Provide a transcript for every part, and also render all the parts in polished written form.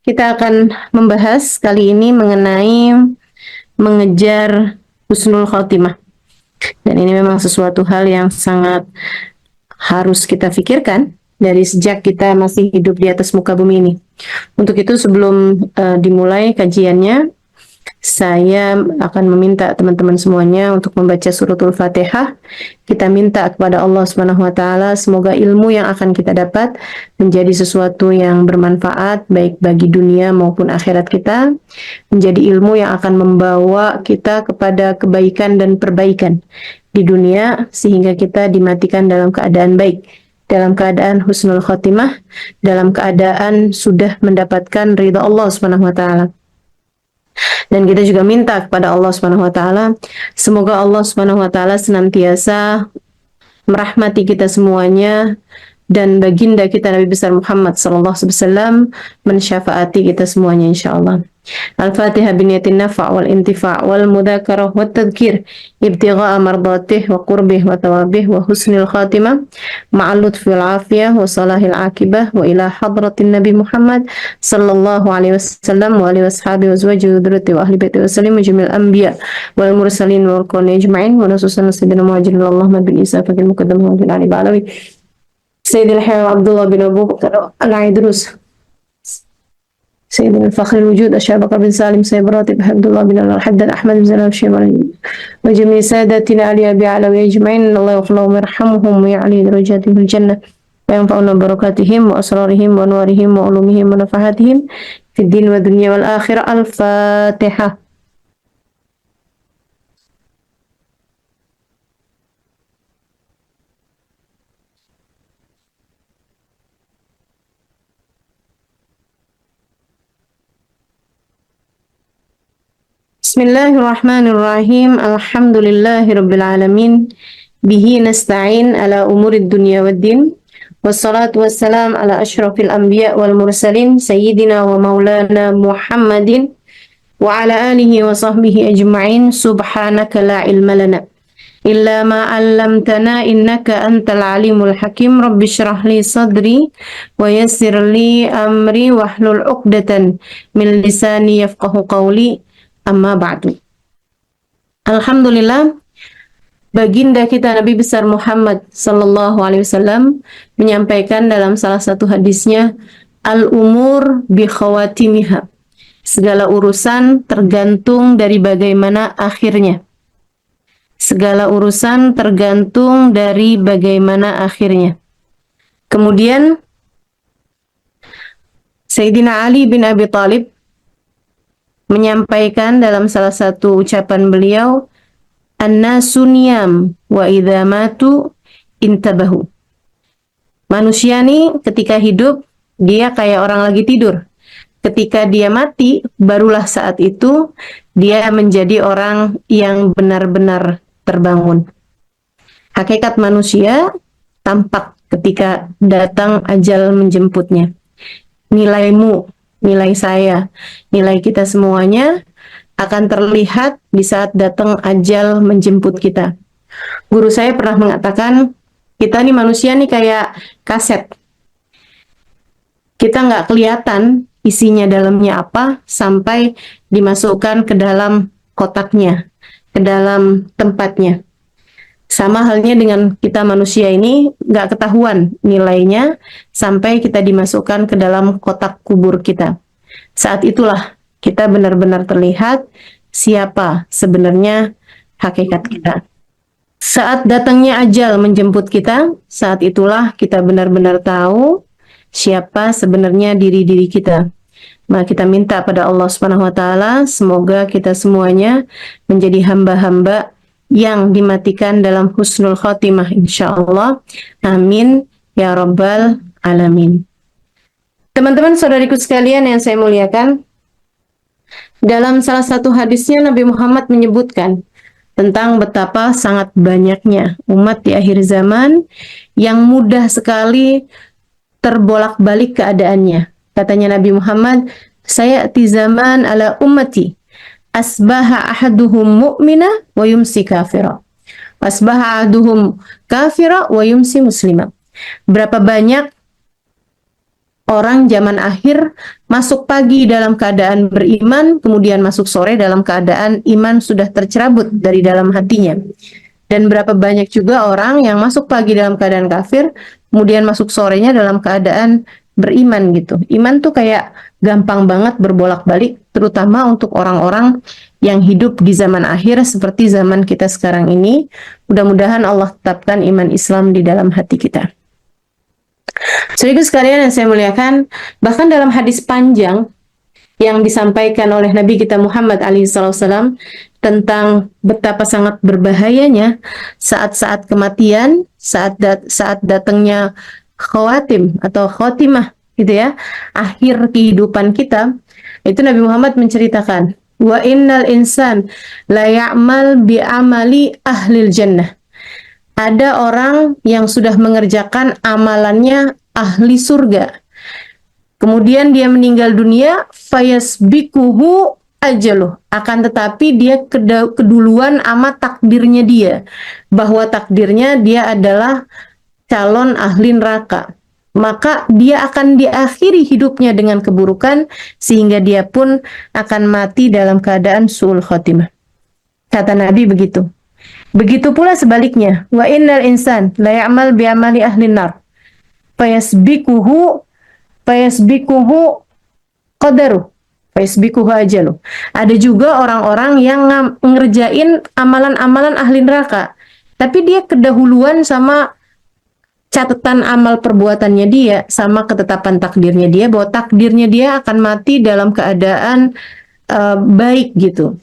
Kita akan membahas kali ini mengenai mengejar husnul khotimah. Dan ini memang sesuatu hal yang sangat harus kita pikirkan dari sejak kita masih hidup di atas muka bumi ini. Untuk itu sebelum dimulai kajiannya, saya akan meminta teman-teman semuanya untuk membaca suratul Fatihah. Kita minta kepada Allah Subhanahu wa taala semoga ilmu yang akan kita dapat menjadi sesuatu yang bermanfaat baik bagi dunia maupun akhirat kita, menjadi ilmu yang akan membawa kita kepada kebaikan dan perbaikan di dunia sehingga kita dimatikan dalam keadaan baik, dalam keadaan husnul khotimah, dalam keadaan sudah mendapatkan ridha Allah Subhanahu wa taala. Dan kita juga minta kepada Allah Subhanahu wa taala semoga Allah Subhanahu wa taala senantiasa merahmati kita semuanya dan baginda kita Nabi besar Muhammad sallallahu alaihi wasallam mensyafaati kita semuanya insyaallah. Al-Fatihah biniyatin nafa' wal intifa' wal mudzakarah wat tadhkir ibtigha'a mardatih wa qurbih wa tawabih wa husnil khatimah ma'al lutfi wal afiyah wa salahil akibah wa ila hadratin Nabi Muhammad sallallahu alaihi wasallam wa alihi washabihi wa azwajihi wa dzurriyyati wa ahli baiti wa sallim jami'il anbiya wal mursalin wal qawni ajma'in wa nasusan sayyidina muhajirin Allahumma bin isa faqil muqaddam wa fil ali ba'alawi Sayyidil Hayy Abdullah bin Abu Bakar al-Aidrus سيدنا الفخر الوجود أشهر بكر بن سالم سيد راتب عبد الله بن الحداد أحمد بن زلال الشيباني وجميع سادتنا علي أبي علوي أجمعين الله يغفر لهم ويرحمهم ويعلي درجاتهم في الجنة وينفعنا ببركاتهم وأسرارهم وأنوارهم وعلومهم ونفحاتهم في الدين والدنيا والآخرة. الفاتحة. Bismillahirrahmanirrahim. Alhamdulillahirabbil bihi nasta'in ala umurid dunya waddin. Wassalatu wassalam ala asyrafil anbiya wal mursalin sayyidina wa maulana Muhammadin wa ala alihi wa sahbihi ajma'in. Subhanaka la ilma lana illa ma 'allamtana innaka antal alimul hakim. Rabbi shrah li sadri wa yassir li amri wahlul 'uqdatan min lisani yafqahu qawli. Amma ba'du. Alhamdulillah, baginda kita Nabi besar Muhammad sallallahu alaihi wasallam menyampaikan dalam salah satu hadisnya, al-umur bi khawatimiha. Segala urusan tergantung dari bagaimana akhirnya. Segala urusan tergantung dari bagaimana akhirnya. Kemudian Sayyidina Ali bin Abi Thalib menyampaikan dalam salah satu ucapan beliau, an-nasu niyam wa idza matu intabahu. Manusia nih ketika hidup dia kayak orang lagi tidur. Ketika dia mati barulah saat itu dia menjadi orang yang benar-benar terbangun. Hakikat manusia tampak ketika datang ajal menjemputnya. Nilaimu, nilai saya, nilai kita semuanya akan terlihat di saat datang ajal menjemput kita. Guru saya pernah mengatakan, kita nih manusia nih kayak kaset. Kita nggak kelihatan isinya dalamnya apa sampai dimasukkan ke dalam kotaknya, ke dalam tempatnya. Sama halnya dengan kita manusia ini nggak ketahuan nilainya sampai kita dimasukkan ke dalam kotak kubur kita. Saat itulah kita benar-benar terlihat siapa sebenarnya hakikat kita. Saat datangnya ajal menjemput kita, saat itulah kita benar-benar tahu siapa sebenarnya diri-diri kita. Maka kita minta pada Allah Subhanahu wa taala semoga kita semuanya menjadi hamba-hamba yang dimatikan dalam husnul khotimah insyaallah. Amin ya rabbal alamin. Teman-teman saudariku sekalian yang saya muliakan, dalam salah satu hadisnya Nabi Muhammad menyebutkan tentang betapa sangat banyaknya umat di akhir zaman yang mudah sekali terbolak-balik keadaannya. Katanya Nabi Muhammad, sayati zaman ala ummati asbaha ahaduhum mu'mina wa yumsi kafira. Asbaha ahaduhum kafira wa yumsi muslima. Berapa banyak orang zaman akhir masuk pagi dalam keadaan beriman, kemudian masuk sore dalam keadaan iman sudah tercerabut dari dalam hatinya. Dan berapa banyak juga orang yang masuk pagi dalam keadaan kafir, kemudian masuk sorenya dalam keadaan beriman gitu. Iman tuh kayak gampang banget berbolak-balik, terutama untuk orang-orang yang hidup di zaman akhir seperti zaman kita sekarang ini. Mudah-mudahan Allah tetapkan iman Islam di dalam hati kita. Saudaraku sekalian yang saya muliakan, bahkan dalam hadis panjang yang disampaikan oleh Nabi kita Muhammad SAW tentang betapa sangat berbahayanya saat-saat kematian, saat datangnya khawatim atau khotimah gitu ya, akhir kehidupan kita, itu Nabi Muhammad menceritakan, wa innal insan la ya'mal bi amali ahlil jannah. Ada orang yang sudah mengerjakan amalannya ahli surga. Kemudian dia meninggal dunia, fayasbikuhu ajaluh. Akan tetapi dia keduluan sama takdirnya dia. Bahwa takdirnya dia adalah calon ahli neraka. Maka dia akan diakhiri hidupnya dengan keburukan, sehingga dia pun akan mati dalam keadaan su'ul khotimah. Kata Nabi begitu. Begitu pula sebaliknya, wa innal insan la ya'mal bi amali ahli nar fayasbikuhu qadaru fayasbikuhu ajalu. Ada juga orang-orang yang ngerjain amalan-amalan ahli neraka, tapi dia kedahuluan sama catatan amal perbuatannya dia, sama ketetapan takdirnya dia, bahwa takdirnya dia akan mati dalam keadaan baik gitu.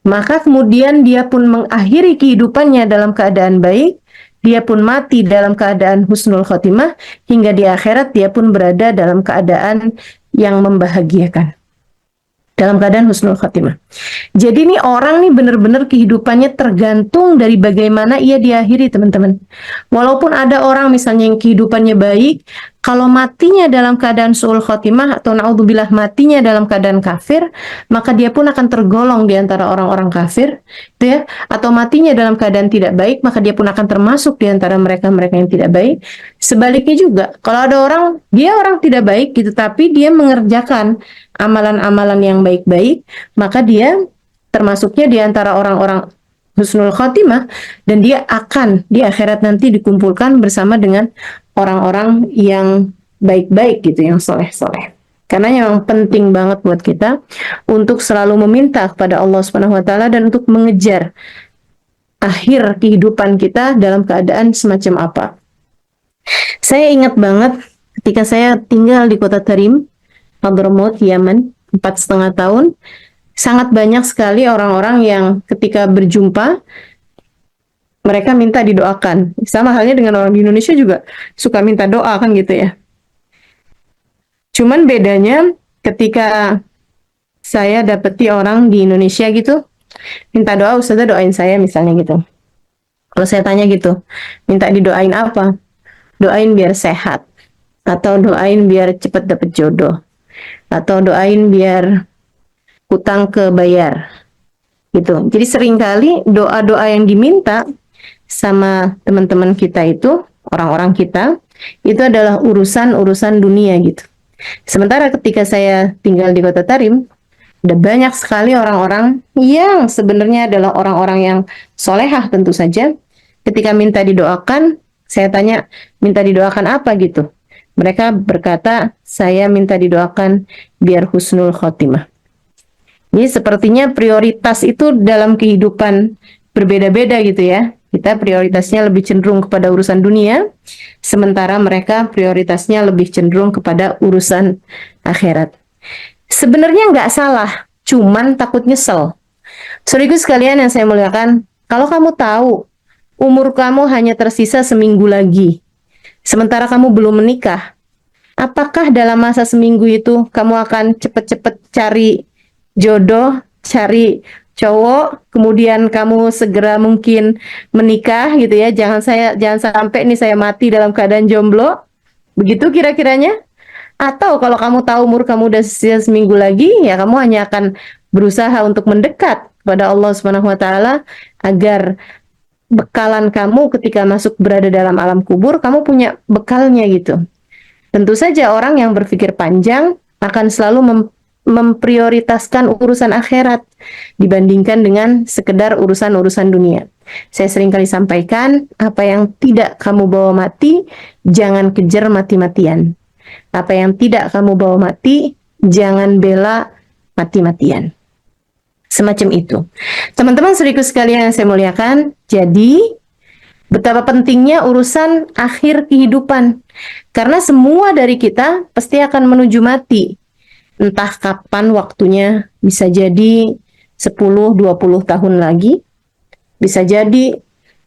Maka kemudian dia pun mengakhiri kehidupannya dalam keadaan baik, dia pun mati dalam keadaan husnul khotimah, hingga di akhirat dia pun berada dalam keadaan yang membahagiakan. Dalam keadaan husnul khotimah. Jadi ini orang nih benar-benar kehidupannya tergantung dari bagaimana ia diakhiri, teman-teman. Walaupun ada orang misalnya yang kehidupannya baik, kalau matinya dalam keadaan su'ul khotimah atau na'udzubillah matinya dalam keadaan kafir, maka dia pun akan tergolong di antara orang-orang kafir, gitu ya. Atau matinya dalam keadaan tidak baik, maka dia pun akan termasuk di antara mereka-mereka yang tidak baik. Sebaliknya juga, kalau ada orang, dia orang tidak baik gitu, tapi dia mengerjakan amalan-amalan yang baik-baik, maka dia termasuknya di antara orang-orang husnul khotimah, dan dia akan di akhirat nanti dikumpulkan bersama dengan orang-orang yang baik-baik gitu, yang soleh-soleh. Karena yang penting banget buat kita untuk selalu meminta kepada Allah Subhanahu wa taala dan untuk mengejar akhir kehidupan kita dalam keadaan semacam apa. Saya ingat banget ketika saya tinggal di kota Tarim, Hadramaut, Yaman, 4,5 tahun, sangat banyak sekali orang-orang yang ketika berjumpa, mereka minta didoakan. Sama halnya dengan orang di Indonesia juga suka minta doa kan gitu ya. Cuman bedanya ketika saya dapeti orang di Indonesia gitu, minta doa, Ustazah doain saya misalnya gitu. Kalau saya tanya gitu, minta didoain apa? Doain biar sehat. Atau doain biar cepat dapat jodoh. Atau doain biar utang kebayar gitu. Jadi seringkali doa-doa yang diminta sama teman-teman kita itu, orang-orang kita, itu adalah urusan-urusan dunia gitu. Sementara ketika saya tinggal di kota Tarim, ada banyak sekali orang-orang yang sebenarnya adalah orang-orang yang solehah tentu saja. Ketika minta didoakan, saya tanya, minta didoakan apa gitu? Mereka berkata, saya minta didoakan biar husnul khotimah. Ini sepertinya prioritas itu dalam kehidupan berbeda-beda gitu ya. Kita prioritasnya lebih cenderung kepada urusan dunia, sementara mereka prioritasnya lebih cenderung kepada urusan akhirat. Sebenarnya nggak salah, cuman takut nyesel. Saudaraku sekalian yang saya muliakan, kalau kamu tahu umur kamu hanya tersisa seminggu lagi, sementara kamu belum menikah, apakah dalam masa seminggu itu kamu akan cepet-cepet cari jodoh, cari cowok, kemudian kamu segera mungkin menikah gitu ya? Jangan sampai nih saya mati dalam keadaan jomblo. Begitu kira-kiranya? Atau kalau kamu tahu umur kamu udah sisa seminggu lagi, ya kamu hanya akan berusaha untuk mendekat kepada Allah Subhanahu wa taala agar bekalan kamu ketika masuk berada dalam alam kubur, kamu punya bekalnya gitu. Tentu saja orang yang berpikir panjang akan selalu memprioritaskan urusan akhirat dibandingkan dengan sekedar urusan-urusan dunia. Saya sering kali sampaikan, apa yang tidak kamu bawa mati, jangan kejar mati-matian. Apa yang tidak kamu bawa mati, jangan bela mati-matian. Semacam itu. Teman-teman saudaraku sekalian yang saya muliakan, jadi betapa pentingnya urusan akhir kehidupan. Karena semua dari kita pasti akan menuju mati. Entah kapan waktunya, bisa jadi 10-20 tahun lagi, bisa jadi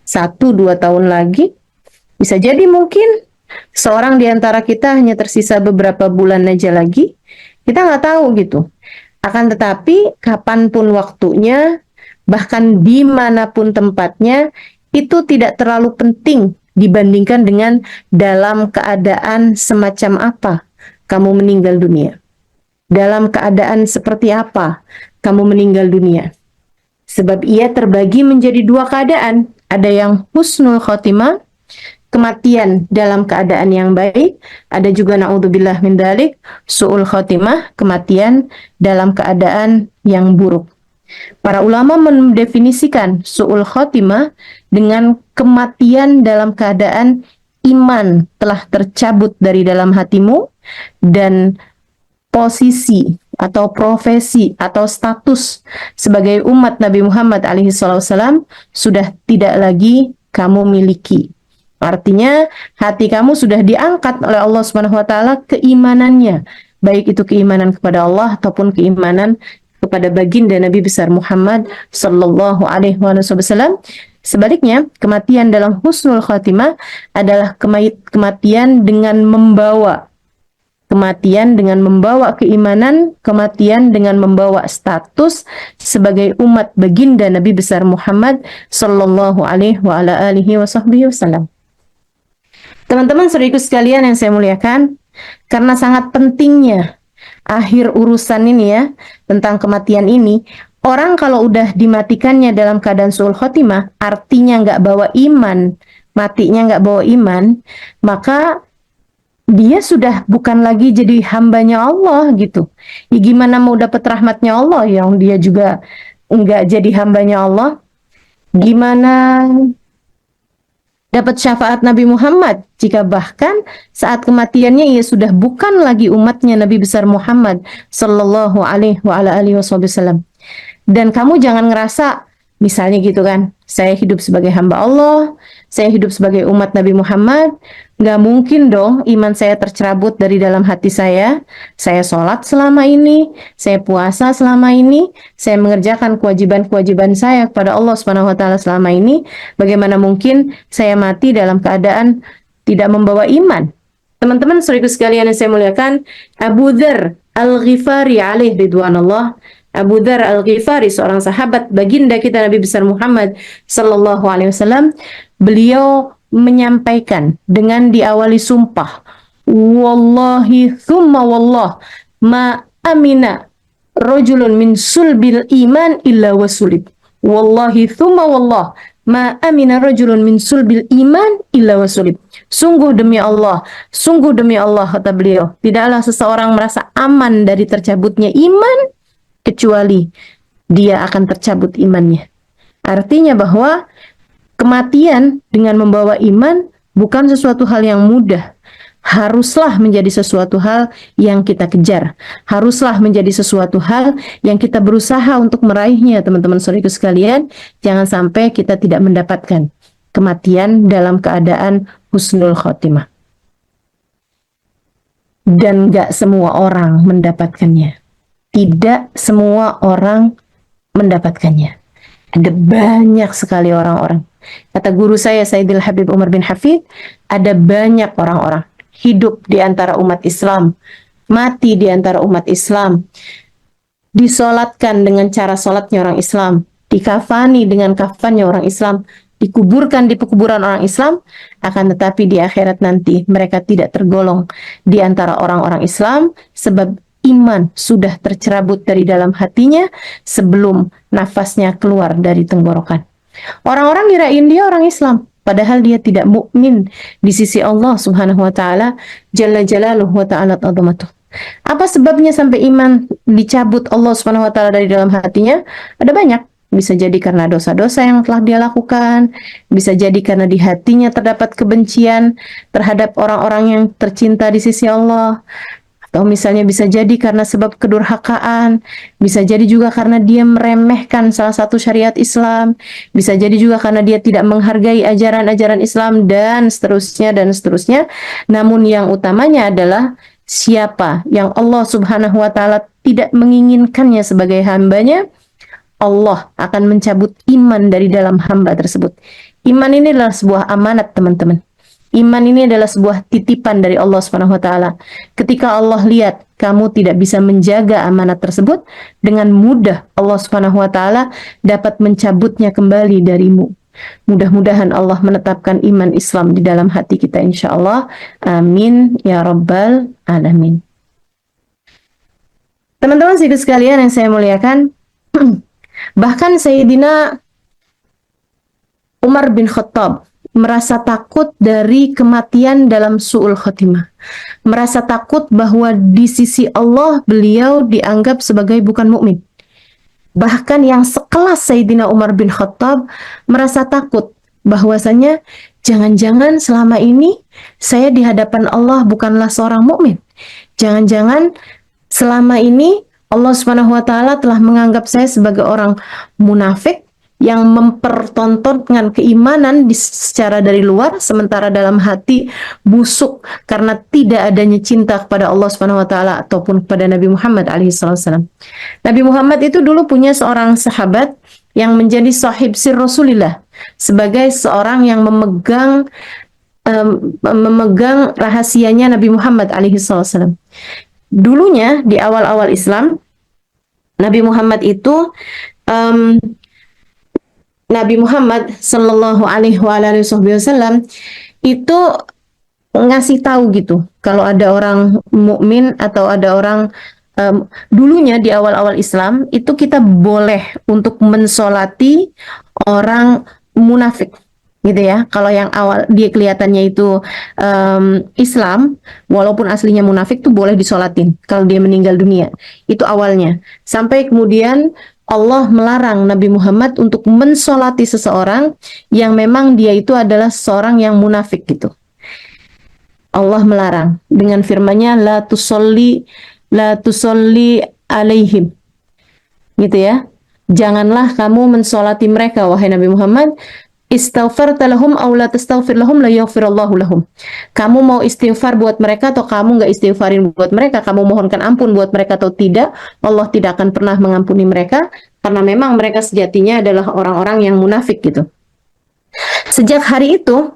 1-2 tahun lagi, bisa jadi mungkin seorang di antara kita hanya tersisa beberapa bulan aja lagi, kita nggak tahu gitu. Akan tetapi kapanpun waktunya, bahkan dimanapun tempatnya, itu tidak terlalu penting dibandingkan dengan dalam keadaan semacam apa kamu meninggal dunia. Dalam keadaan seperti apa kamu meninggal dunia. Sebab ia terbagi menjadi 2 keadaan. Ada yang husnul khotimah, kematian dalam keadaan yang baik. Ada juga na'udzubillah min dzalik, su'ul khotimah, kematian dalam keadaan yang buruk. Para ulama mendefinisikan su'ul khotimah dengan kematian dalam keadaan iman telah tercabut dari dalam hatimu dan posisi atau profesi atau status sebagai umat Nabi Muhammad SAW sudah tidak lagi kamu miliki. Artinya hati kamu sudah diangkat oleh Allah Subhanahu wa taala keimanannya, baik itu keimanan kepada Allah ataupun keimanan kepada baginda Nabi besar Muhammad sallallahu alaihi wasallam. Sebaliknya, kematian dalam husnul khatimah adalah kematian dengan membawa keimanan, kematian dengan membawa status sebagai umat baginda Nabi besar Muhammad sallallahu alaihi wasallam. Teman-teman saudaraku sekalian yang saya muliakan, karena sangat pentingnya akhir urusan ini ya, tentang kematian ini, orang kalau udah dimatikannya dalam keadaan su'ul khotimah, artinya nggak bawa iman, matinya nggak bawa iman, maka dia sudah bukan lagi jadi hambanya Allah gitu. Ya gimana mau dapat rahmatnya Allah yang dia juga nggak jadi hambanya Allah? Gimana dapat syafaat Nabi Muhammad jika bahkan saat kematiannya ia sudah bukan lagi umatnya Nabi besar Muhammad sallallahu alaihi wasallam. Dan kamu jangan ngerasa misalnya gitu kan, saya hidup sebagai hamba Allah, saya hidup sebagai umat Nabi Muhammad, nggak mungkin dong iman saya tercerabut dari dalam hati saya sholat selama ini, saya puasa selama ini, saya mengerjakan kewajiban-kewajiban saya kepada Allah Subhanahu wa taala selama ini, bagaimana mungkin saya mati dalam keadaan tidak membawa iman? Teman-teman saudaraku sekalian yang saya muliakan, Abu Dzar Al-Ghifari alaihi ridwanullah, Abu Dzar Al-Ghifari, seorang sahabat baginda kita Nabi besar Muhammad sallallahu alaihi wasallam, beliau menyampaikan dengan diawali sumpah, wallahi thumma wallah ma amina rajulun min sulbil iman illa wasulib. Wallahi thumma wallah ma amina rajulun min sulbil iman illa wasulib. Sungguh demi Allah kata beliau, tidaklah seseorang merasa aman dari tercabutnya iman kecuali dia akan tercabut imannya. Artinya bahwa kematian dengan membawa iman bukan sesuatu hal yang mudah. Haruslah menjadi sesuatu hal yang kita kejar. Haruslah menjadi sesuatu hal yang kita berusaha untuk meraihnya, teman-teman saudaraku sekalian. Jangan sampai kita tidak mendapatkan kematian dalam keadaan husnul khotimah. Dan gak semua orang mendapatkannya. Tidak semua orang mendapatkannya. Ada banyak sekali orang-orang. Kata guru saya, Sayyidil Habib Umar bin Hafid, ada banyak orang-orang hidup di antara umat Islam, mati di antara umat Islam, disolatkan dengan cara solatnya orang Islam, dikafani dengan kafannya orang Islam, dikuburkan di pekuburan orang Islam, akan tetapi di akhirat nanti mereka tidak tergolong di antara orang-orang Islam, sebab iman sudah tercerabut dari dalam hatinya sebelum nafasnya keluar dari tenggorokan. Orang-orang kirain dia orang Islam, padahal dia tidak mukmin di sisi Allah Subhanahu wa taala jalla jalaluhu wa ta'ala azamatuh. Apa sebabnya sampai iman dicabut Allah Subhanahu wa taala dari dalam hatinya? Ada banyak. Bisa jadi karena dosa-dosa yang telah dia lakukan, bisa jadi karena di hatinya terdapat kebencian terhadap orang-orang yang tercinta di sisi Allah, atau misalnya bisa jadi karena sebab kedurhakaan, bisa jadi juga karena dia meremehkan salah satu syariat Islam, bisa jadi juga karena dia tidak menghargai ajaran-ajaran Islam, dan seterusnya dan seterusnya. Namun yang utamanya adalah siapa yang Allah Subhanahu wa taala tidak menginginkannya sebagai hambanya, Allah akan mencabut iman dari dalam hamba tersebut. Iman ini adalah sebuah amanat, teman-teman. Iman ini adalah sebuah titipan dari Allah Subhanahu wa taala. Ketika Allah lihat kamu tidak bisa menjaga amanat tersebut, dengan mudah Allah Subhanahu wa taala dapat mencabutnya kembali darimu. Mudah-mudahan Allah menetapkan iman Islam di dalam hati kita, insyaallah. Amin ya rabbal alamin. Teman-teman sekalian yang saya muliakan, bahkan Sayyidina Umar bin Khattab merasa takut dari kematian dalam su'ul khotimah. Merasa takut bahwa di sisi Allah beliau dianggap sebagai bukan mukmin. Bahkan yang sekelas Sayyidina Umar bin Khattab merasa takut bahwasanya jangan-jangan selama ini saya di hadapan Allah bukanlah seorang mukmin. Jangan-jangan selama ini Allah Subhanahu wa taala telah menganggap saya sebagai orang munafik yang mempertontonkan keimanan secara dari luar, sementara dalam hati busuk karena tidak adanya cinta kepada Allah Subhanahu wa taala ataupun kepada Nabi Muhammad alaihissalam. Nabi Muhammad itu dulu punya seorang sahabat yang menjadi sahib sir Rasulillah, sebagai seorang yang memegang rahasianya Nabi Muhammad alaihissalam. Dulunya di awal-awal Islam, Nabi Muhammad itu Nabi Muhammad Sallallahu Alaihi Wasallam itu ngasih tahu gitu, kalau ada orang mukmin atau ada orang dulunya di awal-awal Islam itu kita boleh untuk mensolati orang munafik, gitu ya. Kalau yang awal dia kelihatannya itu Islam, walaupun aslinya munafik tuh boleh disolatin kalau dia meninggal dunia. Itu awalnya. Sampai kemudian Allah melarang Nabi Muhammad untuk mensolati seseorang yang memang dia itu adalah seorang yang munafik gitu. Allah melarang dengan firman-Nya la tusolli alaihim, gitu ya. Janganlah kamu mensolati mereka wahai Nabi Muhammad. Istaghfarta lahum aw la tastaghfir lahum la yaghfirallahu lahum. Kamu mau istighfar buat mereka atau kamu nggak istighfarin buat mereka, kamu mohonkan ampun buat mereka atau tidak, Allah tidak akan pernah mengampuni mereka, karena memang mereka sejatinya adalah orang-orang yang munafik gitu. Sejak hari itu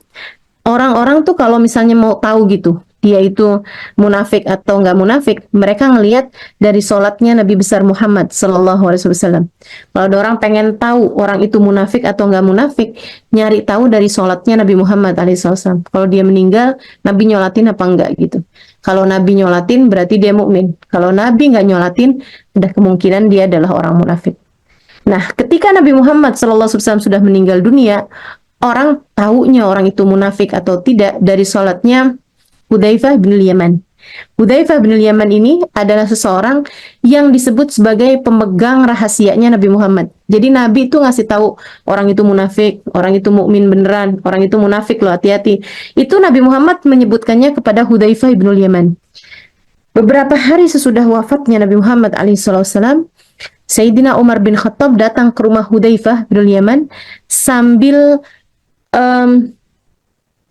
orang-orang tuh kalau misalnya mau tahu gitu dia itu munafik atau nggak munafik, mereka ngelihat dari sholatnya Nabi besar Muhammad Sallallahu Alaihi Wasallam. Kalau ada orang pengen tahu orang itu munafik atau nggak munafik, nyari tahu dari sholatnya Nabi Muhammad SAW. Kalau dia meninggal, Nabi nyolatin apa enggak gitu. Kalau Nabi nyolatin berarti dia mukmin. Kalau Nabi nggak nyolatin, ada kemungkinan dia adalah orang munafik. Nah, ketika Nabi Muhammad SAW sudah meninggal dunia, orang taunya orang itu munafik atau tidak dari sholatnya Hudzaifah bin Yaman. Hudzaifah bin Yaman ini adalah seseorang yang disebut sebagai pemegang rahasianya Nabi Muhammad. Jadi Nabi itu ngasih tahu orang itu munafik, orang itu mukmin beneran, orang itu munafik loh, hati-hati. Itu Nabi Muhammad menyebutkannya kepada Hudzaifah bin Yaman. Beberapa hari sesudah wafatnya Nabi Muhammad alaihissalam, Sayyidina Umar bin Khattab datang ke rumah Hudzaifah bin Yaman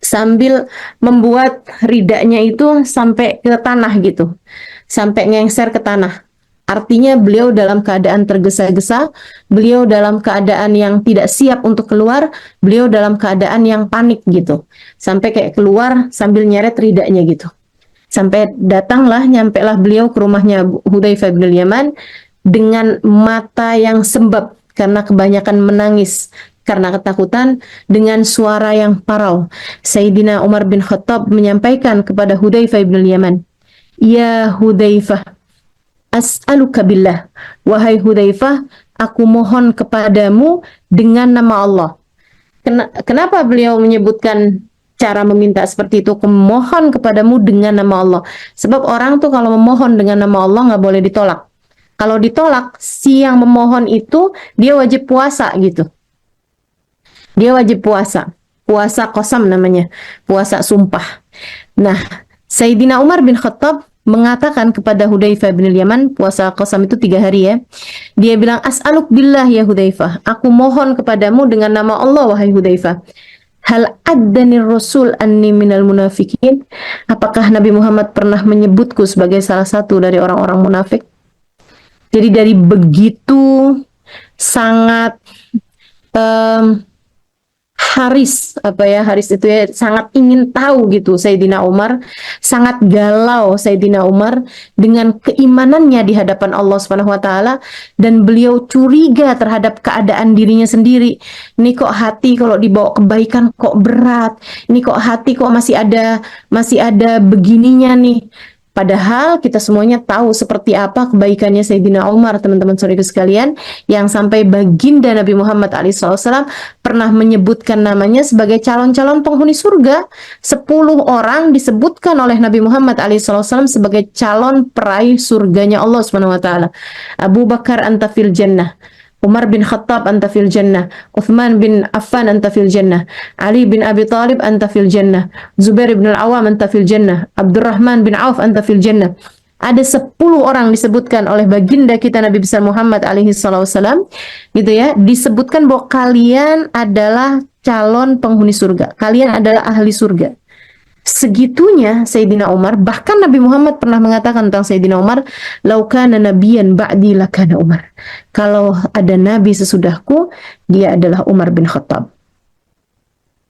sambil membuat ridanya itu sampai ke tanah gitu, sampai ngengser ke tanah. Artinya beliau dalam keadaan tergesa-gesa, beliau dalam keadaan yang tidak siap untuk keluar, beliau dalam keadaan yang panik gitu, sampai kayak keluar sambil nyeret ridanya gitu. Sampai nyampelah beliau ke rumahnya Hudzaifah bin Yaman dengan mata yang sembab karena kebanyakan menangis, karena ketakutan, dengan suara yang parau. Sayyidina Umar bin Khattab menyampaikan kepada Hudzaifah bin Yaman, "Ya Hudzaifah, as'aluka billah." Wahai Hudzaifah, aku mohon kepadamu dengan nama Allah. Kenapa beliau menyebutkan cara meminta seperti itu? Memohon kepadamu dengan nama Allah. Sebab orang tuh kalau memohon dengan nama Allah nggak boleh ditolak. Kalau ditolak, si yang memohon itu dia wajib puasa gitu. Dia wajib puasa. Puasa qasam namanya. Puasa sumpah. Nah, Sayyidina Umar bin Khattab mengatakan kepada Hudzaifah bin Yaman, puasa qasam itu 3 hari ya. Dia bilang, as'aluk billah ya Hudzaifah. Aku mohon kepadamu dengan nama Allah wahai Hudzaifah. Hal addani Rasul anni minal munafikin. Apakah Nabi Muhammad pernah menyebutku sebagai salah satu dari orang-orang munafik? Jadi dari begitu sangat Haris itu ya sangat ingin tahu gitu Sayyidina Umar, sangat galau Sayyidina Umar dengan keimanannya di hadapan Allah Subhanahu wa taala, dan beliau curiga terhadap keadaan dirinya sendiri. Ini kok hati kalau dibawa kebaikan kok berat. Ini kok hati kok masih ada begininya nih. Padahal kita semuanya tahu seperti apa kebaikannya Sayyidina Umar, teman-teman saudara sekalian, yang sampai baginda Nabi Muhammad SAW pernah menyebutkan namanya sebagai calon-calon penghuni surga. 10 orang disebutkan oleh Nabi Muhammad SAW sebagai calon peraih surganya Allah Subhanahu wa taala. Abu Bakar anta fil jannah, Umar bin Khattab anta fil jannah, Uthman bin Affan anta fil jannah, Ali bin Abi Talib anta fil jannah, Zubair bin Al-Awwam anta fil jannah, Abdurrahman bin Auf anta fil jannah. Ada 10 orang disebutkan oleh baginda kita Nabi besar Muhammad alaihi wasallam gitu ya, disebutkan bahwa kalian adalah calon penghuni surga, kalian adalah ahli surga. Segitunya Sayyidina Umar, bahkan Nabi Muhammad pernah mengatakan tentang Sayyidina Umar, laukana nabiyan ba'di lakana Umar. Kalau ada nabi sesudahku, dia adalah Umar bin Khattab.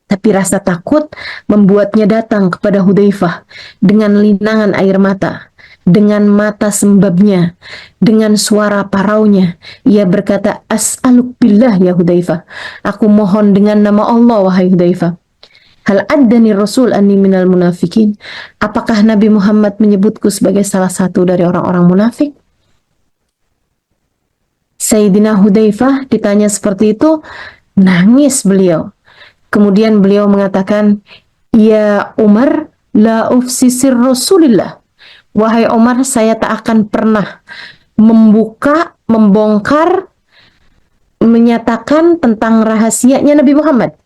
Tapi rasa takut membuatnya datang kepada Hudzaifah dengan linangan air mata, dengan mata sembabnya, dengan suara paraunya. Ia berkata, as'aluk billah ya Hudzaifah. Aku mohon dengan nama Allah wahai Hudzaifah. Hal addani Rasul anni minal munafikin. Apakah Nabi Muhammad menyebutku sebagai salah satu dari orang-orang munafik? Sayyidina Hudzaifah ditanya seperti itu, nangis beliau. Kemudian beliau mengatakan, ya Umar, la ufsisir Rasulillah. Wahai Umar, saya tak akan pernah membongkar, menyatakan tentang rahasianya Nabi Muhammad.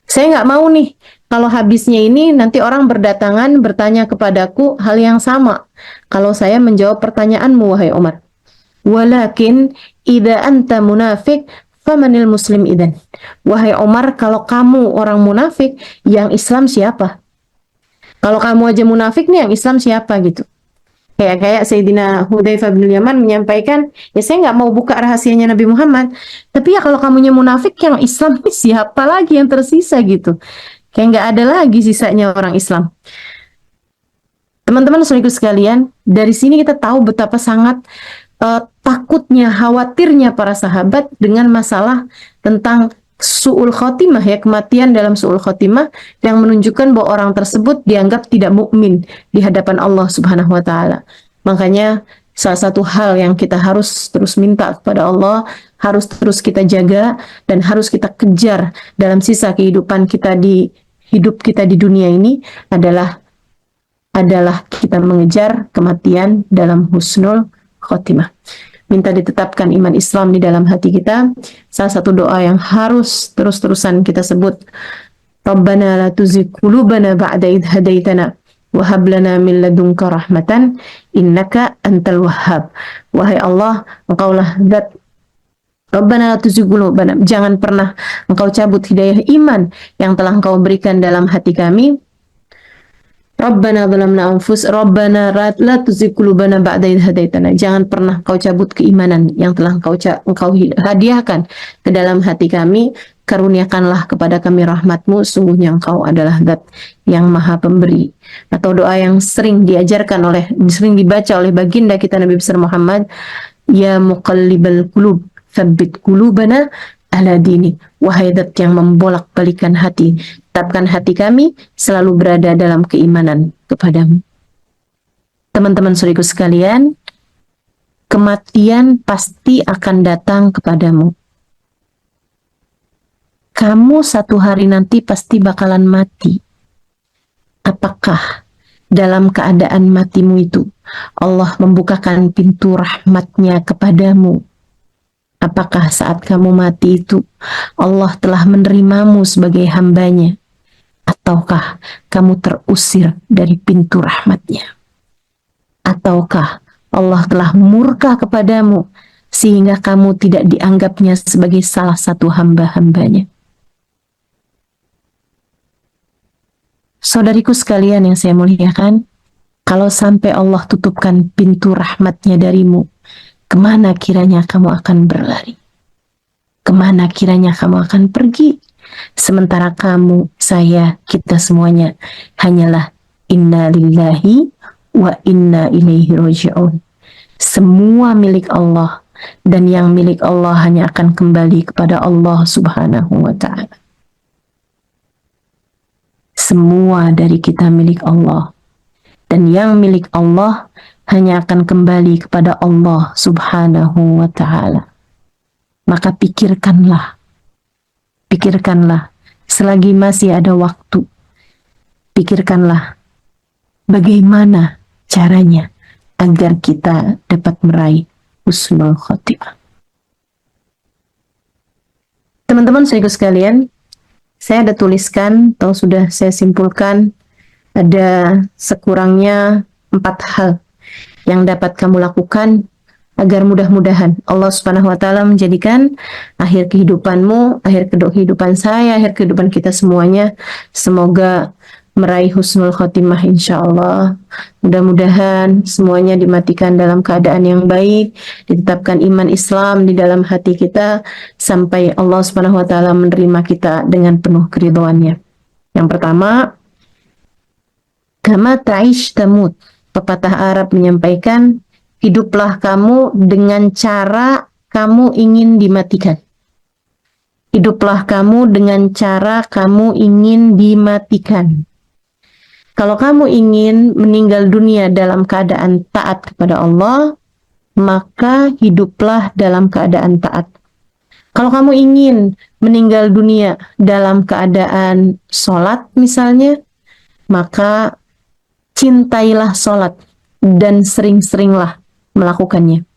Saya nggak mau nih, kalau habisnya ini nanti orang berdatangan bertanya kepadaku hal yang sama. Kalau saya menjawab pertanyaanmu, wahai Umar. Walakin, idza anta munafik, famanil muslim idan. Wahai Umar, kalau kamu orang munafik, yang Islam siapa? Kalau kamu aja munafik nih, yang Islam siapa gitu? Kayak Sayyidina Hudzaifah bin Yaman menyampaikan, ya saya nggak mau buka rahasianya Nabi Muhammad, tapi ya kalau kamunya munafik, yang Islam siapa lagi yang tersisa gitu? Kayak nggak ada lagi sisanya orang Islam. Teman-teman saudaraku sekalian, dari sini kita tahu betapa sangat takutnya, khawatirnya para sahabat dengan masalah tentang su'ul khotimah ya, kematian dalam su'ul khotimah, yang menunjukkan bahwa orang tersebut dianggap tidak mukmin di hadapan Allah Subhanahu wa taala. Makanya salah satu hal yang kita harus terus minta kepada Allah, harus terus kita jaga dan harus kita kejar dalam sisa kehidupan kita di dunia ini adalah kita mengejar kematian dalam husnul khotimah. Minta ditetapkan iman Islam di dalam hati kita. Salah satu doa yang harus terus-terusan kita sebut, Rabbana la tuzigh qulubana ba'da idh hadaitana wa hab lana min ladunka rahmatan innaka antal wahhab. Wahai Allah, Engkaulah zat, Rabbana la tuzigh qulubana, jangan pernah Engkau cabut hidayah iman yang telah Engkau berikan dalam hati kami. Rabbana Rabbana la tuzigh qulubana ba'da idh hadaitana. Jangan pernah Kau cabut keimanan yang telah Engkau hadiahkan ke dalam hati kami. Karuniakanlah kepada kami rahmat-Mu, sungguhnya Engkau adalah Zat yang Maha Pemberi. Atau doa yang sering dibaca oleh baginda kita Nabi besar Muhammad, ya muqallibal qulub, tsabbit qulubana ala dini. Wahai Zat yang membolak-balikan hati, tetapkan hati kami selalu berada dalam keimanan kepadamu. Teman-teman saudaraku sekalian, kematian pasti akan datang kepadamu. kamu satu hari nanti pasti bakalan mati. Apakah dalam keadaan matimu itu Allah membukakan pintu rahmatnya kepadamu? Apakah saat kamu mati itu Allah telah menerimamu sebagai hambanya? Ataukah kamu terusir dari pintu rahmatnya? Ataukah Allah telah murka kepadamu sehingga kamu tidak dianggapnya sebagai salah satu hamba-hambanya? Saudariku sekalian yang saya muliakan, kalau sampai Allah tutupkan pintu rahmatnya darimu, kemana kiranya kamu akan berlari? Kemana kiranya kamu akan pergi? Sementara kamu, saya, kita semuanya hanyalah inna lillahi wa inna ilaihi raji'un. Semua milik Allah, dan yang milik Allah hanya akan kembali kepada Allah Subhanahu wa ta'ala. Semua dari kita milik Allah, dan yang milik Allah hanya akan kembali kepada Allah Subhanahu wa ta'ala. Maka pikirkanlah selagi masih ada waktu. Pikirkanlah bagaimana caranya agar kita dapat meraih husnul khotimah. Teman-teman saudaraku sekalian, saya ada tuliskan atau sudah saya simpulkan ada sekurangnya 4 hal yang dapat kamu lakukan agar mudah-mudahan Allah Subhanahu wa ta'ala menjadikan akhir kehidupanmu, akhir kehidupan saya, akhir kehidupan kita semuanya semoga meraih husnul khotimah insyaallah. Mudah-mudahan semuanya dimatikan dalam keadaan yang baik, ditetapkan iman Islam di dalam hati kita sampai Allah Subhanahu wa ta'ala menerima kita dengan penuh keridhaannya. Yang pertama, kama ta'ish tamut. Pepatah Arab menyampaikan, hiduplah kamu dengan cara kamu ingin dimatikan. Hiduplah kamu dengan cara kamu ingin dimatikan. Kalau kamu ingin meninggal dunia dalam keadaan taat kepada Allah, maka hiduplah dalam keadaan taat. Kalau kamu ingin meninggal dunia dalam keadaan sholat misalnya, maka cintailah sholat dan sering-seringlah melakukannya.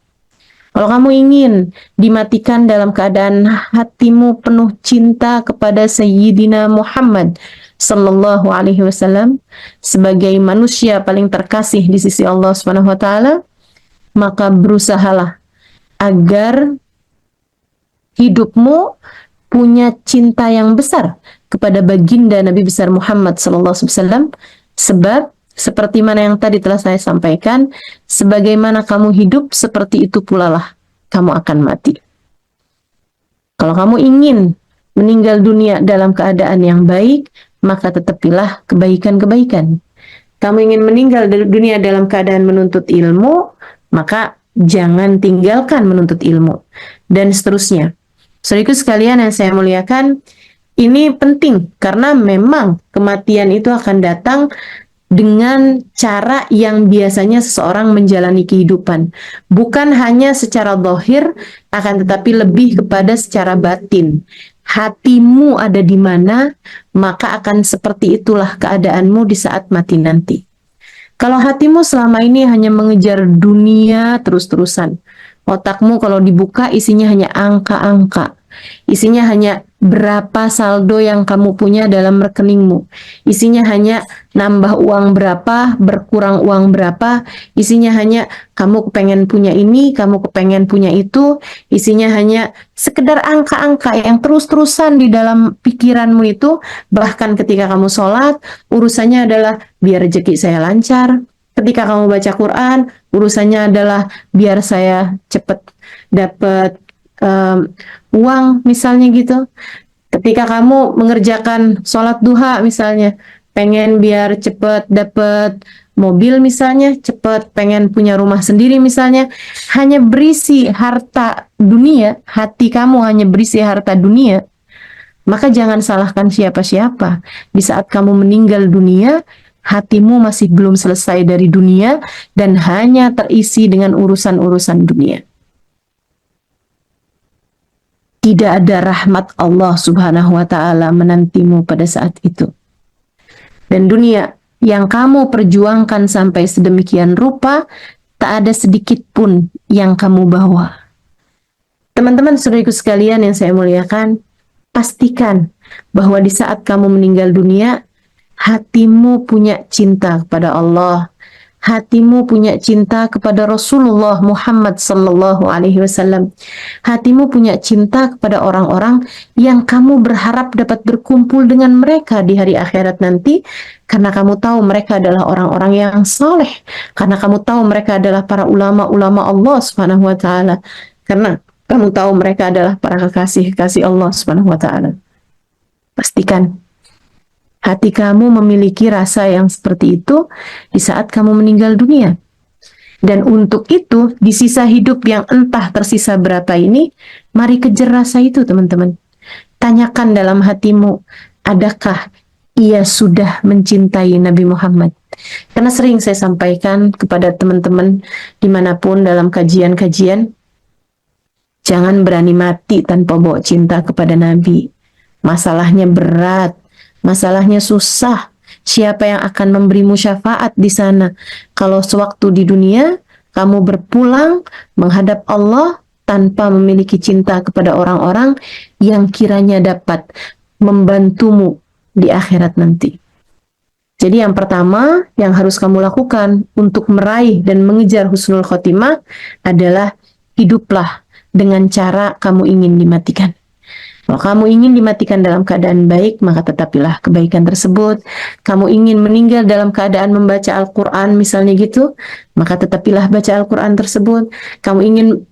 Kalau kamu ingin dimatikan dalam keadaan hatimu penuh cinta kepada Sayyidina Muhammad sallallahu alaihi wasallam sebagai manusia paling terkasih di sisi Allah Subhanahu wa taala, maka berusahalah agar hidupmu punya cinta yang besar kepada baginda Nabi besar Muhammad sallallahu alaihi wasallam, sebab seperti mana yang tadi telah saya sampaikan, sebagaimana kamu hidup seperti itu pula lah kamu akan mati. Kalau kamu ingin meninggal dunia dalam keadaan yang baik, maka tetapilah kebaikan-kebaikan. Kamu ingin meninggal dunia dalam keadaan menuntut ilmu, maka jangan tinggalkan menuntut ilmu. Dan seterusnya. Saudaraku sekalian yang saya muliakan, ini penting karena memang kematian itu akan datang dengan cara yang biasanya seseorang menjalani kehidupan. Bukan hanya secara zahir, akan tetapi lebih kepada secara batin. Hatimu ada di mana, maka akan seperti itulah keadaanmu di saat mati nanti. Kalau hatimu selama ini hanya mengejar dunia terus-terusan, otakmu kalau dibuka isinya hanya angka-angka, isinya hanya berapa saldo yang kamu punya dalam rekeningmu, isinya hanya nambah uang berapa, berkurang uang berapa, isinya hanya kamu kepengen punya ini, kamu kepengen punya itu, isinya hanya sekedar angka-angka yang terus-terusan di dalam pikiranmu itu. Bahkan ketika kamu sholat, urusannya adalah biar rezeki saya lancar. Ketika kamu baca Quran, urusannya adalah biar saya cepat dapat uang misalnya gitu. Ketika kamu mengerjakan sholat duha misalnya, pengen biar cepat dapat mobil misalnya, cepat pengen punya rumah sendiri misalnya, hanya berisi harta dunia, hati kamu hanya berisi harta dunia, maka jangan salahkan siapa-siapa. Di saat kamu meninggal dunia, hatimu masih belum selesai dari dunia dan hanya terisi dengan urusan-urusan dunia. tidak ada rahmat Allah Subhanahu wa Ta'ala menantimu pada saat itu. Dan dunia yang kamu perjuangkan sampai sedemikian rupa, tak ada sedikit pun yang kamu bawa. Teman-teman saudariku sekalian yang saya muliakan, pastikan bahwa di saat kamu meninggal dunia, hatimu punya cinta kepada Allah, hatimu punya cinta kepada Rasulullah Muhammad sallallahu alaihi wasallam. Hatimu punya cinta kepada orang-orang yang kamu berharap dapat berkumpul dengan mereka di hari akhirat nanti, karena kamu tahu mereka adalah orang-orang yang saleh, karena kamu tahu mereka adalah para ulama-ulama Allah Subhanahu wa taala, karena kamu tahu mereka adalah para kekasih-kekasih Allah Subhanahu wa taala. Pastikan hati kamu memiliki rasa yang seperti itu di saat kamu meninggal dunia. Dan untuk itu, di sisa hidup yang entah tersisa berapa ini, mari kejar rasa itu, teman-teman. Tanyakan dalam hatimu, adakah ia sudah mencintai Nabi Muhammad? Karena sering saya sampaikan kepada teman-teman dimanapun dalam kajian-kajian, jangan berani mati tanpa bawa cinta kepada Nabi. Masalahnya berat, masalahnya susah. Siapa yang akan memberimu syafaat di sana? Kalau sewaktu di dunia kamu berpulang menghadap Allah tanpa memiliki cinta kepada orang-orang yang kiranya dapat membantumu di akhirat nanti. Jadi yang pertama yang harus kamu lakukan untuk meraih dan mengejar husnul khotimah adalah hiduplah dengan cara kamu ingin dimatikan. Kalau kamu ingin dimatikan dalam keadaan baik, maka tetapilah kebaikan tersebut. Kamu ingin meninggal dalam keadaan membaca Al-Quran, misalnya gitu, maka tetapilah baca Al-Quran tersebut. Kamu ingin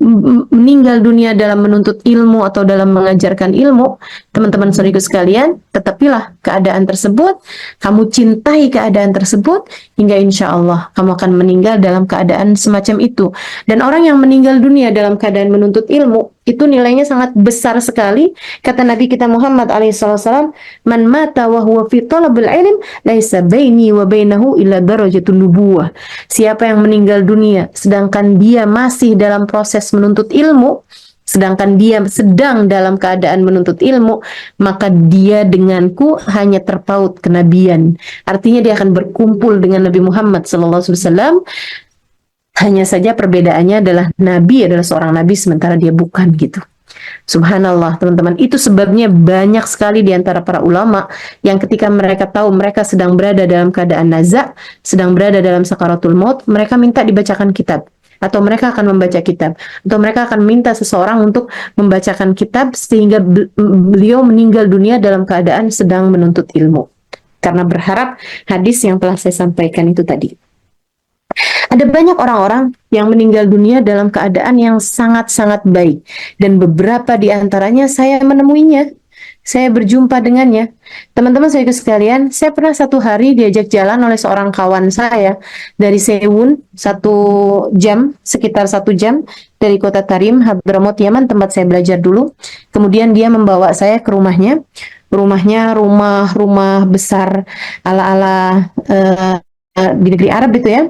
meninggal dunia dalam menuntut ilmu atau dalam mengajarkan ilmu, teman-teman saudariku sekalian, tetapilah keadaan tersebut. Kamu cintai keadaan tersebut, hingga insya Allah kamu akan meninggal dalam keadaan semacam itu. Dan orang yang meninggal dunia dalam keadaan menuntut ilmu, itu nilainya sangat besar sekali. Kata Nabi kita Muhammad alaihissalam, man mata wa huwa fi talabil ilm laisa baini wa bainahu illa darajatun nubuwah. Siapa yang meninggal dunia sedangkan dia masih dalam proses menuntut ilmu, sedangkan dia sedang dalam keadaan menuntut ilmu, maka dia denganku hanya terpaut kenabian. Artinya dia akan berkumpul dengan Nabi Muhammad sallallahu alaihi wasallam. Hanya saja perbedaannya adalah Nabi adalah seorang Nabi sementara dia bukan, gitu. Subhanallah, teman-teman. Itu sebabnya banyak sekali di antara para ulama yang ketika mereka tahu mereka sedang berada dalam keadaan naza, sedang berada dalam sakaratul maut, mereka minta dibacakan kitab. Atau mereka akan membaca kitab. Atau mereka akan minta seseorang untuk membacakan kitab sehingga beliau meninggal dunia dalam keadaan sedang menuntut ilmu. Karena berharap hadis yang telah saya sampaikan itu tadi. Ada banyak orang-orang yang meninggal dunia dalam keadaan yang sangat-sangat baik. Dan beberapa di antaranya saya menemuinya. Saya berjumpa dengannya. Teman-teman saya sekalian, saya pernah satu hari diajak jalan oleh seorang kawan saya dari Sewun, sekitar 1 jam dari kota Tarim, Hadramaut, Yaman, tempat saya belajar dulu. Kemudian dia membawa saya ke rumahnya. Rumahnya rumah besar ala-ala di negeri Arab itu ya.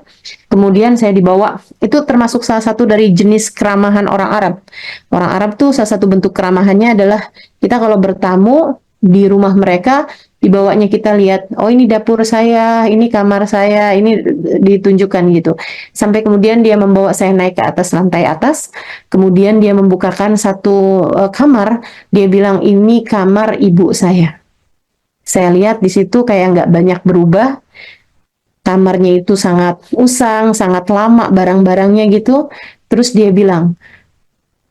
Kemudian saya dibawa, itu termasuk salah satu dari jenis keramahan orang Arab. Orang Arab tuh salah satu bentuk keramahannya adalah kita kalau bertamu di rumah mereka, dibawanya kita lihat, oh ini dapur saya, ini kamar saya, ini ditunjukkan gitu. Sampai kemudian dia membawa saya naik ke atas lantai atas, kemudian dia membukakan satu kamar, dia bilang ini kamar ibu saya. Saya lihat di situ kayak nggak banyak berubah. Kamarnya itu sangat usang, sangat lama barang-barangnya gitu. Terus dia bilang,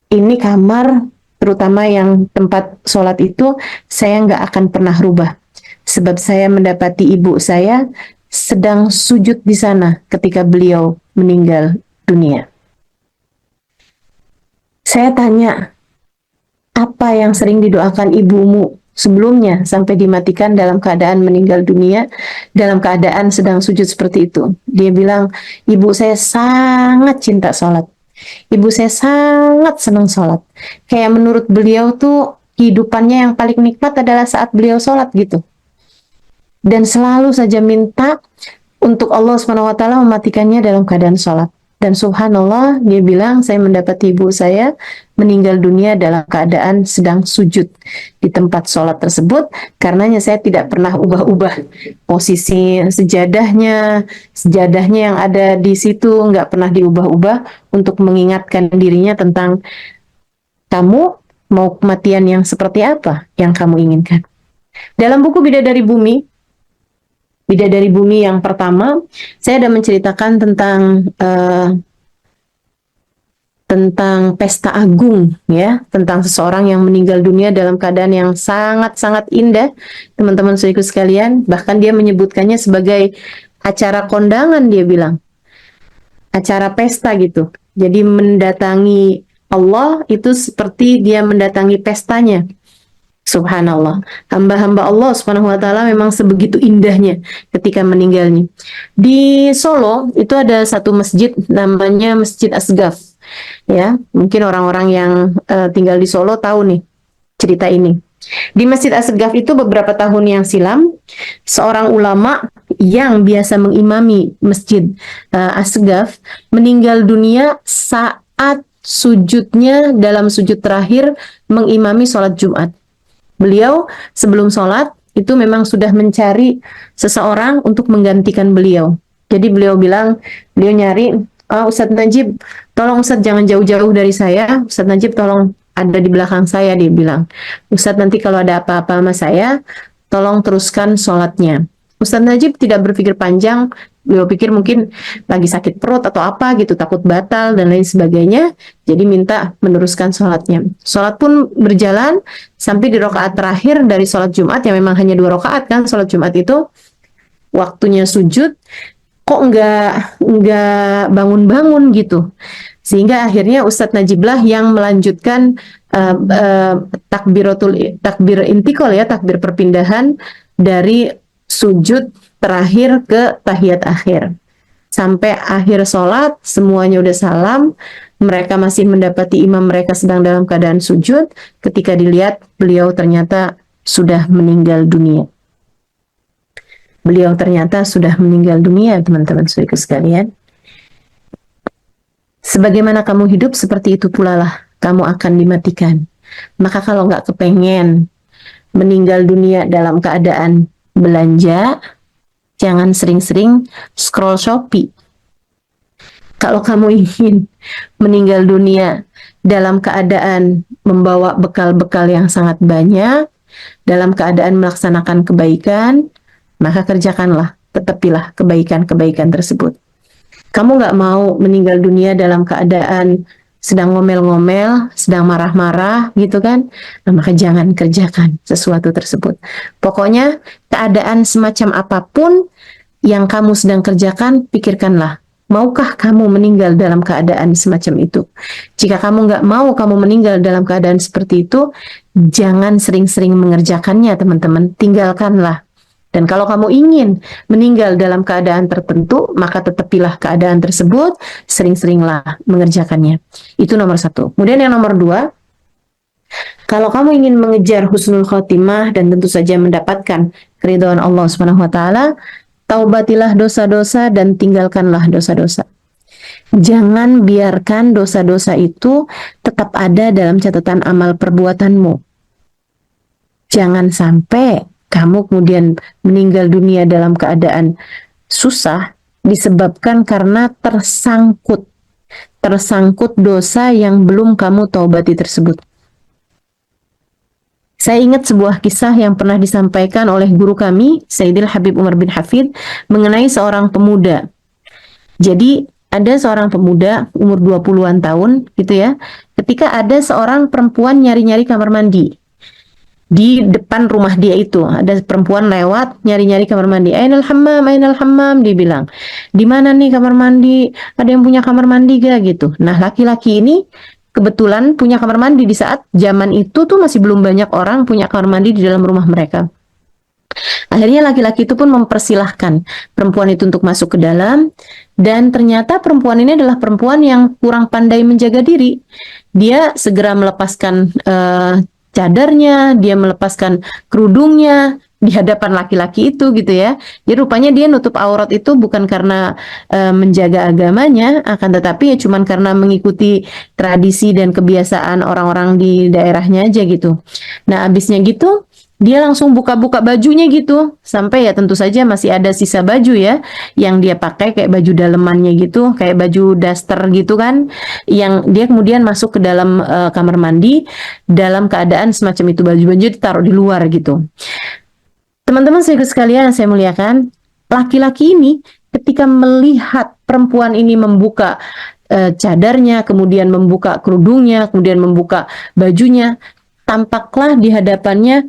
ini kamar, terutama yang tempat sholat itu, saya nggak akan pernah rubah. Sebab saya mendapati ibu saya sedang sujud di sana ketika beliau meninggal dunia. Saya tanya, apa yang sering didoakan ibumu sebelumnya sampai dimatikan dalam keadaan meninggal dunia, dalam keadaan sedang sujud seperti itu? Dia bilang, ibu saya sangat cinta sholat. Ibu saya sangat senang sholat. Kayak menurut beliau tuh kehidupannya yang paling nikmat adalah saat beliau sholat gitu. Dan selalu saja minta untuk Allah SWT mematikannya dalam keadaan sholat. Dan subhanallah, dia bilang, saya mendapati ibu saya meninggal dunia dalam keadaan sedang sujud di tempat sholat tersebut. Karenanya saya tidak pernah ubah-ubah posisi sejadahnya yang ada di situ, nggak pernah diubah-ubah untuk mengingatkan dirinya tentang kamu mau kematian yang seperti apa yang kamu inginkan. Dalam buku Bidadari Bumi yang pertama, saya ada menceritakan tentang pesta agung, ya, tentang seseorang yang meninggal dunia dalam keadaan yang sangat-sangat indah, teman-teman saudaraku sekalian. Bahkan dia menyebutkannya sebagai acara kondangan, dia bilang acara pesta gitu. Jadi mendatangi Allah itu seperti dia mendatangi pestanya. Subhanallah, hamba-hamba Allah Subhanahu wa taala memang sebegitu indahnya ketika meninggalnya. Di Solo itu ada satu masjid namanya Masjid Asgaf. Ya, mungkin orang-orang yang tinggal di Solo tahu nih cerita ini. Di Masjid Asgaf itu beberapa tahun yang silam, seorang ulama yang biasa mengimami Masjid Asgaf meninggal dunia saat sujudnya dalam sujud terakhir mengimami sholat Jumat. Beliau sebelum sholat itu memang sudah mencari seseorang untuk menggantikan beliau. Jadi beliau nyari, Ustadz Najib, tolong Ustadz jangan jauh-jauh dari saya. Ustadz Najib tolong ada di belakang saya, dia bilang. Ustadz nanti kalau ada apa-apa sama saya, tolong teruskan sholatnya. Ustadz Najib tidak berpikir panjang, beliau pikir mungkin lagi sakit perut atau apa gitu, takut batal dan lain sebagainya, jadi minta meneruskan sholatnya. Sholat pun berjalan sampai di rakaat terakhir dari sholat Jumat, yang memang hanya 2 rakaat kan sholat Jumat itu, waktunya sujud, kok nggak bangun-bangun gitu, sehingga akhirnya Ustadz Najiblah yang melanjutkan takbir intikal, ya, takbir perpindahan dari sujud terakhir ke tahiyat akhir. Sampai akhir sholat, semuanya udah salam, mereka masih mendapati imam mereka sedang dalam keadaan sujud, ketika dilihat beliau ternyata sudah meninggal dunia. Beliau ternyata sudah meninggal dunia, teman-teman saudaraku sekalian. Sebagaimana kamu hidup, seperti itu pula lah kamu akan dimatikan. Maka kalau nggak kepengen meninggal dunia dalam keadaan belanja, jangan sering-sering scroll Shopee. Kalau kamu ingin meninggal dunia dalam keadaan membawa bekal-bekal yang sangat banyak, dalam keadaan melaksanakan kebaikan, maka kerjakanlah, tetepilah kebaikan-kebaikan tersebut. Kamu nggak mau meninggal dunia dalam keadaan sedang ngomel-ngomel, sedang marah-marah gitu kan, nah, maka jangan kerjakan sesuatu tersebut. Pokoknya keadaan semacam apapun yang kamu sedang kerjakan, pikirkanlah, maukah kamu meninggal dalam keadaan semacam itu? Jika kamu nggak mau kamu meninggal dalam keadaan seperti itu, jangan sering-sering mengerjakannya, teman-teman, tinggalkanlah. Dan kalau kamu ingin meninggal dalam keadaan tertentu, maka tetepilah keadaan tersebut, sering-seringlah mengerjakannya. Itu nomor 1. Kemudian yang nomor 2, kalau kamu ingin mengejar husnul khotimah dan tentu saja mendapatkan keridhaan Allah Subhanahu wa taala, taubatilah dosa-dosa dan tinggalkanlah dosa-dosa. Jangan biarkan dosa-dosa itu tetap ada dalam catatan amal perbuatanmu. Jangan sampai kamu kemudian meninggal dunia dalam keadaan susah disebabkan karena tersangkut dosa yang belum kamu taubati tersebut. Saya ingat sebuah kisah yang pernah disampaikan oleh guru kami, Sayyidil Habib Umar bin Hafid, mengenai seorang pemuda. Jadi ada seorang pemuda umur 20-an tahun gitu ya, ketika ada seorang perempuan nyari-nyari kamar mandi. Di depan rumah dia itu ada perempuan lewat nyari-nyari kamar mandi. Ainal hammam, dia bilang. Di mana nih kamar mandi? Ada yang punya kamar mandi gak gitu. Nah, laki-laki ini kebetulan punya kamar mandi di saat zaman itu tuh masih belum banyak orang punya kamar mandi di dalam rumah mereka. Akhirnya laki-laki itu pun mempersilahkan perempuan itu untuk masuk ke dalam, dan ternyata perempuan ini adalah perempuan yang kurang pandai menjaga diri. Dia segera melepaskan cadarnya, dia melepaskan kerudungnya, di hadapan laki-laki itu gitu ya. Jadi rupanya dia nutup aurat itu bukan karena menjaga agamanya, akan tetapi ya cuman karena mengikuti tradisi dan kebiasaan orang-orang di daerahnya aja gitu. Nah, abisnya gitu dia langsung buka-buka bajunya gitu, sampai ya tentu saja masih ada sisa baju ya yang dia pakai kayak baju dalemannya gitu, kayak baju daster gitu kan, yang dia kemudian masuk ke dalam kamar mandi dalam keadaan semacam itu, baju-baju ditaruh di luar gitu. Teman-teman sekalian yang saya muliakan, laki-laki ini ketika melihat perempuan ini membuka cadarnya, kemudian membuka kerudungnya, kemudian membuka bajunya, tampaklah di hadapannya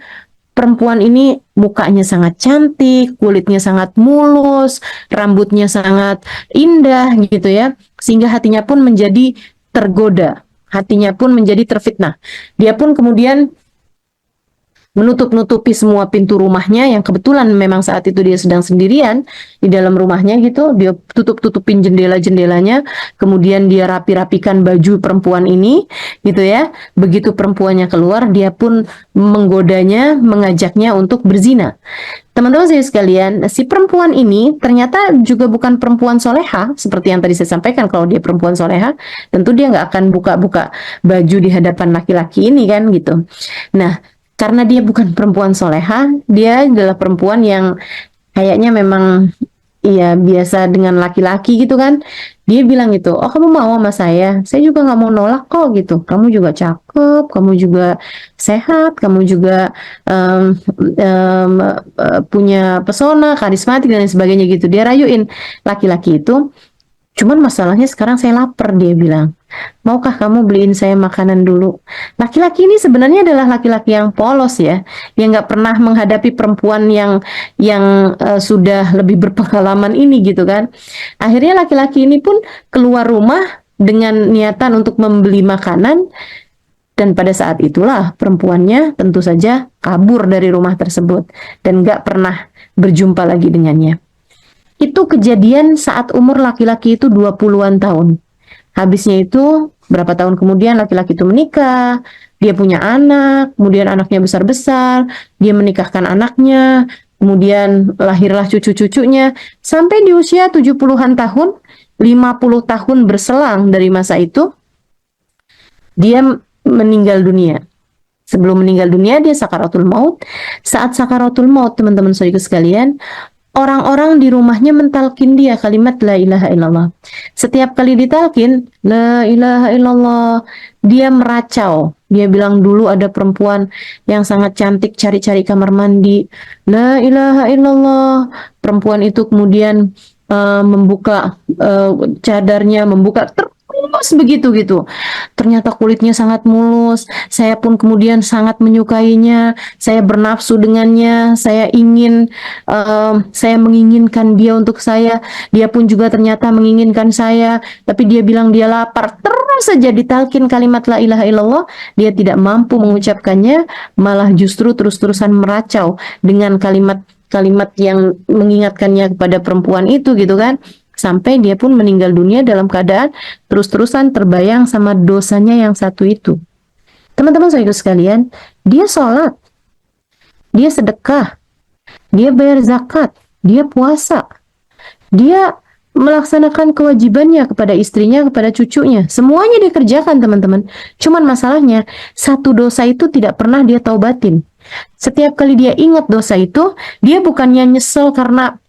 perempuan ini mukanya sangat cantik, kulitnya sangat mulus, rambutnya sangat indah gitu ya, sehingga hatinya pun menjadi tergoda, hatinya pun menjadi terfitnah. Dia pun kemudian menutup-nutupi semua pintu rumahnya, yang kebetulan memang saat itu dia sedang sendirian di dalam rumahnya gitu. Dia tutup-tutupin jendela-jendelanya, kemudian dia rapi-rapikan baju perempuan ini gitu ya. Begitu perempuannya keluar, dia pun menggodanya, mengajaknya untuk berzina. Teman-teman saya sekalian, si perempuan ini ternyata juga bukan perempuan soleha, seperti yang tadi saya sampaikan. Kalau dia perempuan soleha, tentu dia nggak akan buka-buka baju di hadapan laki-laki ini kan gitu. Nah, karena dia bukan perempuan soleha, dia adalah perempuan yang kayaknya memang iya biasa dengan laki-laki gitu kan. Dia bilang gitu, oh kamu mau sama saya juga nggak mau nolak kok gitu. Kamu juga cakep, kamu juga sehat, kamu juga punya pesona, karismatik dan lain sebagainya gitu. Dia rayuin laki-laki itu. Cuman masalahnya sekarang saya lapar, dia bilang. Maukah kamu beliin saya makanan dulu? Laki-laki ini sebenarnya adalah laki-laki yang polos ya, yang nggak pernah menghadapi perempuan yang sudah lebih berpengalaman ini gitu kan. Akhirnya laki-laki ini pun keluar rumah dengan niatan untuk membeli makanan, dan pada saat itulah perempuannya tentu saja kabur dari rumah tersebut dan nggak pernah berjumpa lagi dengannya. Itu kejadian saat umur laki-laki itu 20-an tahun. Habisnya itu berapa tahun kemudian laki-laki itu menikah, dia punya anak, kemudian anaknya besar-besar, dia menikahkan anaknya, kemudian lahirlah cucu-cucunya, sampai di usia 70-an tahun, 50 tahun berselang dari masa itu, dia meninggal dunia. Sebelum meninggal dunia, dia sakaratul maut. Saat sakaratul maut, teman-teman saudara sekalian, orang-orang di rumahnya mentalkin dia kalimat la ilaha illallah. Setiap kali ditalkin la ilaha illallah, dia meracau. Dia bilang dulu ada perempuan yang sangat cantik cari-cari kamar mandi. La ilaha illallah. Perempuan itu kemudian membuka cadarnya, membuka terus begitu gitu. Ternyata kulitnya sangat mulus. Saya pun kemudian sangat menyukainya. Saya bernafsu dengannya. Saya menginginkan dia untuk saya. Dia pun juga ternyata menginginkan saya. Tapi dia bilang dia lapar. Terus saja ditalkin kalimat la ilaha illallah. Dia tidak mampu mengucapkannya. Malah justru terus-terusan meracau dengan kalimat-kalimat yang mengingatkannya kepada perempuan itu gitu kan. Sampai dia pun meninggal dunia dalam keadaan terus-terusan terbayang sama dosanya yang satu itu. Teman-teman saudara sekalian, dia sholat, dia sedekah, dia bayar zakat, dia puasa, dia melaksanakan kewajibannya kepada istrinya, kepada cucunya. Semuanya dia kerjakan, teman-teman. Cuman masalahnya, satu dosa itu tidak pernah dia taubatin. Setiap kali dia ingat dosa itu, dia bukannya nyesel karena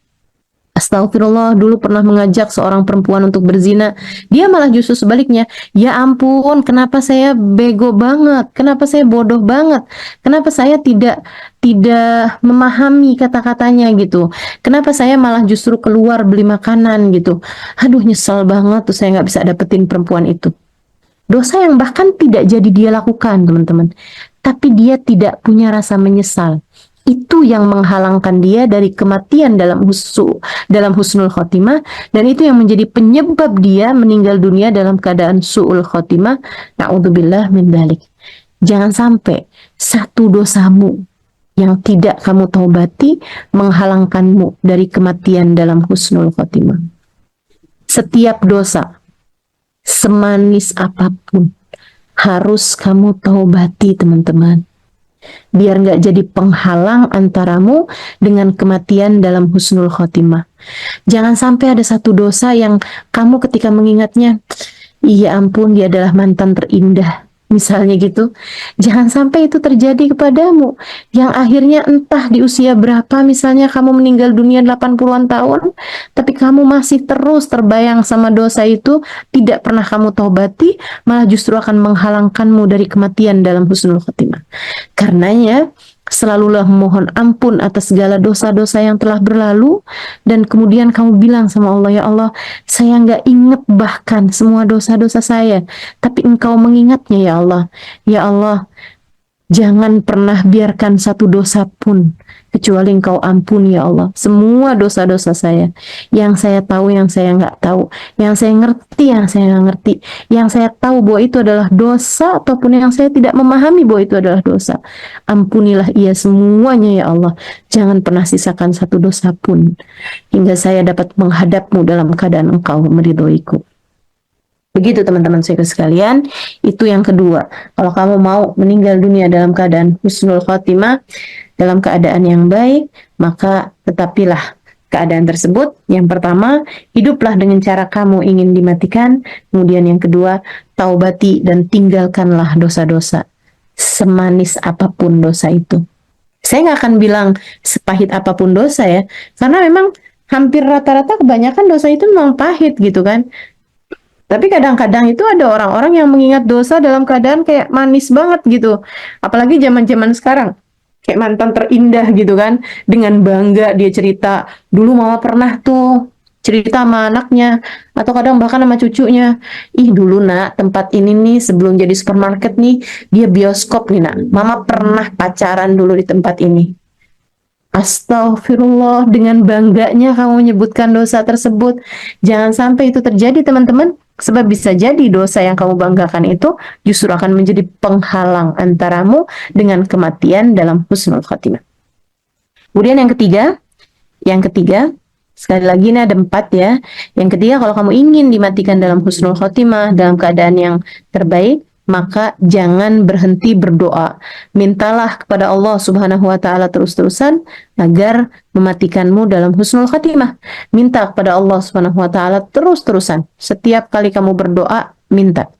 astagfirullah, dulu pernah mengajak seorang perempuan untuk berzina. Dia malah justru sebaliknya. Ya ampun, kenapa saya bego banget? Kenapa saya bodoh banget? Kenapa saya tidak memahami kata-katanya gitu? Kenapa saya malah justru keluar beli makanan gitu? Aduh, nyesel banget tuh saya nggak bisa dapetin perempuan itu. Dosa yang bahkan tidak jadi dia lakukan, teman-teman. Tapi dia tidak punya rasa menyesal. Itu yang menghalangkan dia dari kematian dalam husnul khotimah, dan itu yang menjadi penyebab dia meninggal dunia dalam keadaan su'ul khotimah. Na'udzubillah min dzalik. Jangan sampai satu dosamu yang tidak kamu taubati menghalangkanmu dari kematian dalam husnul khotimah. Setiap dosa, semanis apapun, harus kamu taubati, teman-teman. biar nggak jadi penghalang antaramu dengan kematian dalam husnul khotimah. Jangan sampai ada satu dosa yang kamu ketika mengingatnya, iya ampun, dia adalah mantan terindah. Misalnya gitu. Jangan sampai itu terjadi kepadamu. Yang akhirnya entah di usia berapa, misalnya kamu meninggal dunia 80-an tahun, tapi kamu masih terus terbayang sama dosa itu, tidak pernah kamu taubati, malah justru akan menghalangkanmu dari kematian dalam husnul khotimah. Karenanya, selalulah mohon ampun atas segala dosa-dosa yang telah berlalu, dan kemudian kamu bilang sama Allah, ya Allah, saya nggak ingat bahkan semua dosa-dosa saya, tapi Engkau mengingatnya ya Allah. Ya Allah, jangan pernah biarkan satu dosa pun kecuali Engkau ampuni ya Allah. Semua dosa-dosa saya, yang saya tahu, yang saya nggak tahu, yang saya ngerti, yang saya nggak ngerti, yang saya tahu bahwa itu adalah dosa ataupun yang saya tidak memahami bahwa itu adalah dosa. Ampunilah ia semuanya ya Allah. Jangan pernah sisakan satu dosa pun hingga saya dapat menghadapmu dalam keadaan Engkau meridhoiku. Begitu teman-teman saya sekalian, itu yang kedua. Kalau kamu mau meninggal dunia dalam keadaan husnul khotimah, dalam keadaan yang baik, maka tetapilah keadaan tersebut. Yang pertama, hiduplah dengan cara kamu ingin dimatikan. Kemudian yang kedua, taubati dan tinggalkanlah dosa-dosa. Semanis apapun dosa itu. Saya nggak akan bilang sepahit apapun dosa ya, karena memang hampir rata-rata kebanyakan dosa itu memang pahit gitu kan. Tapi kadang-kadang itu ada orang-orang yang mengingat dosa dalam keadaan kayak manis banget gitu. Apalagi zaman-zaman sekarang. Kayak mantan terindah gitu kan. Dengan bangga dia cerita, dulu mama pernah tuh cerita sama anaknya. Atau kadang bahkan sama cucunya. Ih dulu nak, tempat ini nih sebelum jadi supermarket nih, dia bioskop nih nak. Mama pernah pacaran dulu di tempat ini. Astagfirullah, dengan bangganya kamu menyebutkan dosa tersebut. Jangan sampai itu terjadi teman-teman. Sebab bisa jadi dosa yang kamu banggakan itu justru akan menjadi penghalang antaramu dengan kematian dalam husnul khatimah. Kemudian yang ketiga, sekali lagi ini ada 4 ya. Yang ketiga, kalau kamu ingin dimatikan dalam husnul khatimah, dalam keadaan yang terbaik, maka jangan berhenti berdoa. Mintalah kepada Allah Subhanahu wa taala terus-terusan agar mematikanmu dalam husnul khatimah. Minta kepada Allah Subhanahu wa taala terus-terusan. Setiap kali kamu berdoa, minta.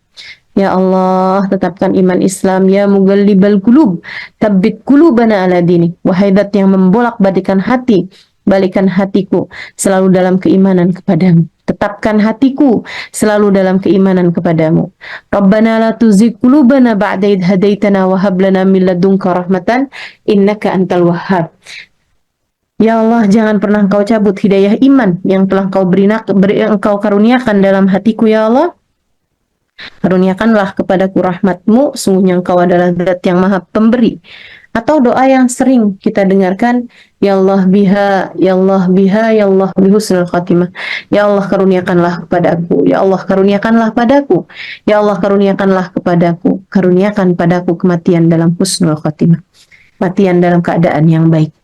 Ya Allah, tetapkan iman Islam, ya mugallibal qulub, tsabbit qulubana ala dini. Wahai Zat yang membolak-balikan hati, balikan hatiku selalu dalam keimanan kepadamu. Tetapkan hatiku selalu dalam keimanan kepadamu. Rabbana la tuzigh qulubana ba'da idh hadaitana wa hab lana min ladunka rahmatan innaka antal wahhab. Ya Allah, jangan pernah Engkau cabut hidayah iman yang telah Engkau karuniakan dalam hatiku ya Allah. Karuniakanlah kepadaku rahmatmu, sungguhnya Engkau adalah Zat yang Maha Pemberi. Atau doa yang sering kita dengarkan, ya Allah biha, ya Allah biha, ya Allah bihusnul khatimah. Ya Allah karuniakanlah kepadaku, ya Allah karuniakanlah padaku, ya Allah karuniakanlah kepadaku, karuniakan padaku kematian dalam husnul khatimah. Matian dalam keadaan yang baik.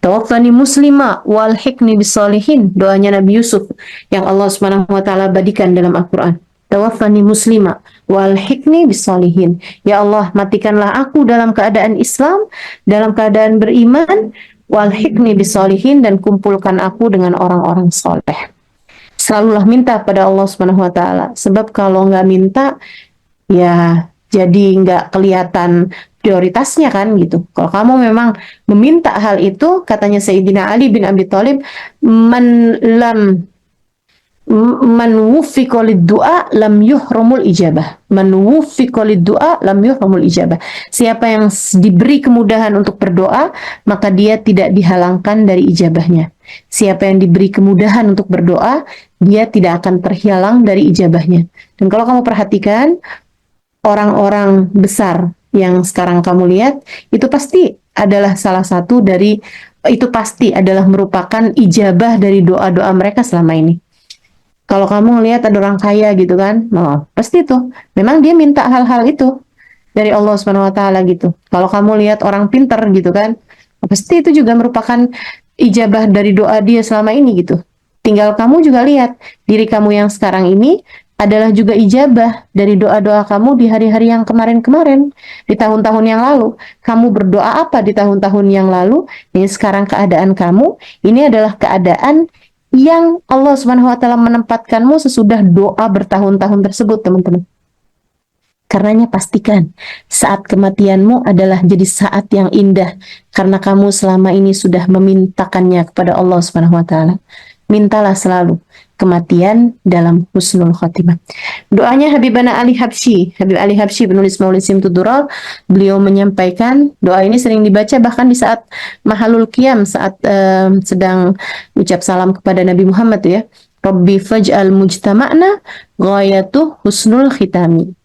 Tawaffani muslima wal hikni bisalihin, doanya Nabi Yusuf yang Allah Subhanahu wa taala badikan dalam Al-Qur'an. Tawaffani muslima wal hikni bisalihin. Ya Allah, matikanlah aku dalam keadaan Islam, dalam keadaan beriman, wal hikni bisalihin, dan kumpulkan aku dengan orang-orang soleh. Selalulah minta pada Allah Subhanahu wa taala, sebab kalau nggak minta ya jadi nggak kelihatan prioritasnya kan gitu. Kalau kamu memang meminta hal itu, katanya Sayyidina Ali bin Abi Thalib, man wuffiqa lid-du'a lam yuhramul ijabah. Man wuffiqa lid-du'a lam yuhramul ijabah. Siapa yang diberi kemudahan untuk berdoa, maka dia tidak dihalangkan dari ijabahnya. Siapa yang diberi kemudahan untuk berdoa, dia tidak akan terhalang dari ijabahnya. Dan kalau kamu perhatikan, orang-orang besar yang sekarang kamu lihat, itu pasti adalah salah satu dari, itu pasti adalah merupakan ijabah dari doa-doa mereka selama ini. Kalau kamu lihat ada orang kaya gitu kan, oh, pasti tuh memang dia minta hal-hal itu dari Allah Subhanahu wa taala gitu. Kalau kamu lihat orang pintar gitu kan, pasti itu juga merupakan ijabah dari doa dia selama ini gitu. Tinggal kamu juga lihat diri kamu yang sekarang ini adalah juga ijabah dari doa-doa kamu di hari-hari yang kemarin-kemarin, di tahun-tahun yang lalu. Kamu berdoa apa di tahun-tahun yang lalu? Ini sekarang keadaan kamu, ini adalah keadaan yang Allah Subhanahu wa taala menempatkanmu sesudah doa bertahun-tahun tersebut, teman-teman. Karenanya pastikan saat kematianmu adalah jadi saat yang indah karena kamu selama ini sudah memintakannya kepada Allah Subhanahu wa taala. Mintalah selalu kematian dalam husnul khotimah. Doanya Habibana Ali Habsyi, Habib Ali Habsyi penulis Maulid Simtudural, beliau menyampaikan doa ini sering dibaca bahkan di saat Mahalul Qiyam, saat sedang ucap salam kepada Nabi Muhammad ya. Rabbi faj'al mujtama'na ghayatuh husnul khitami.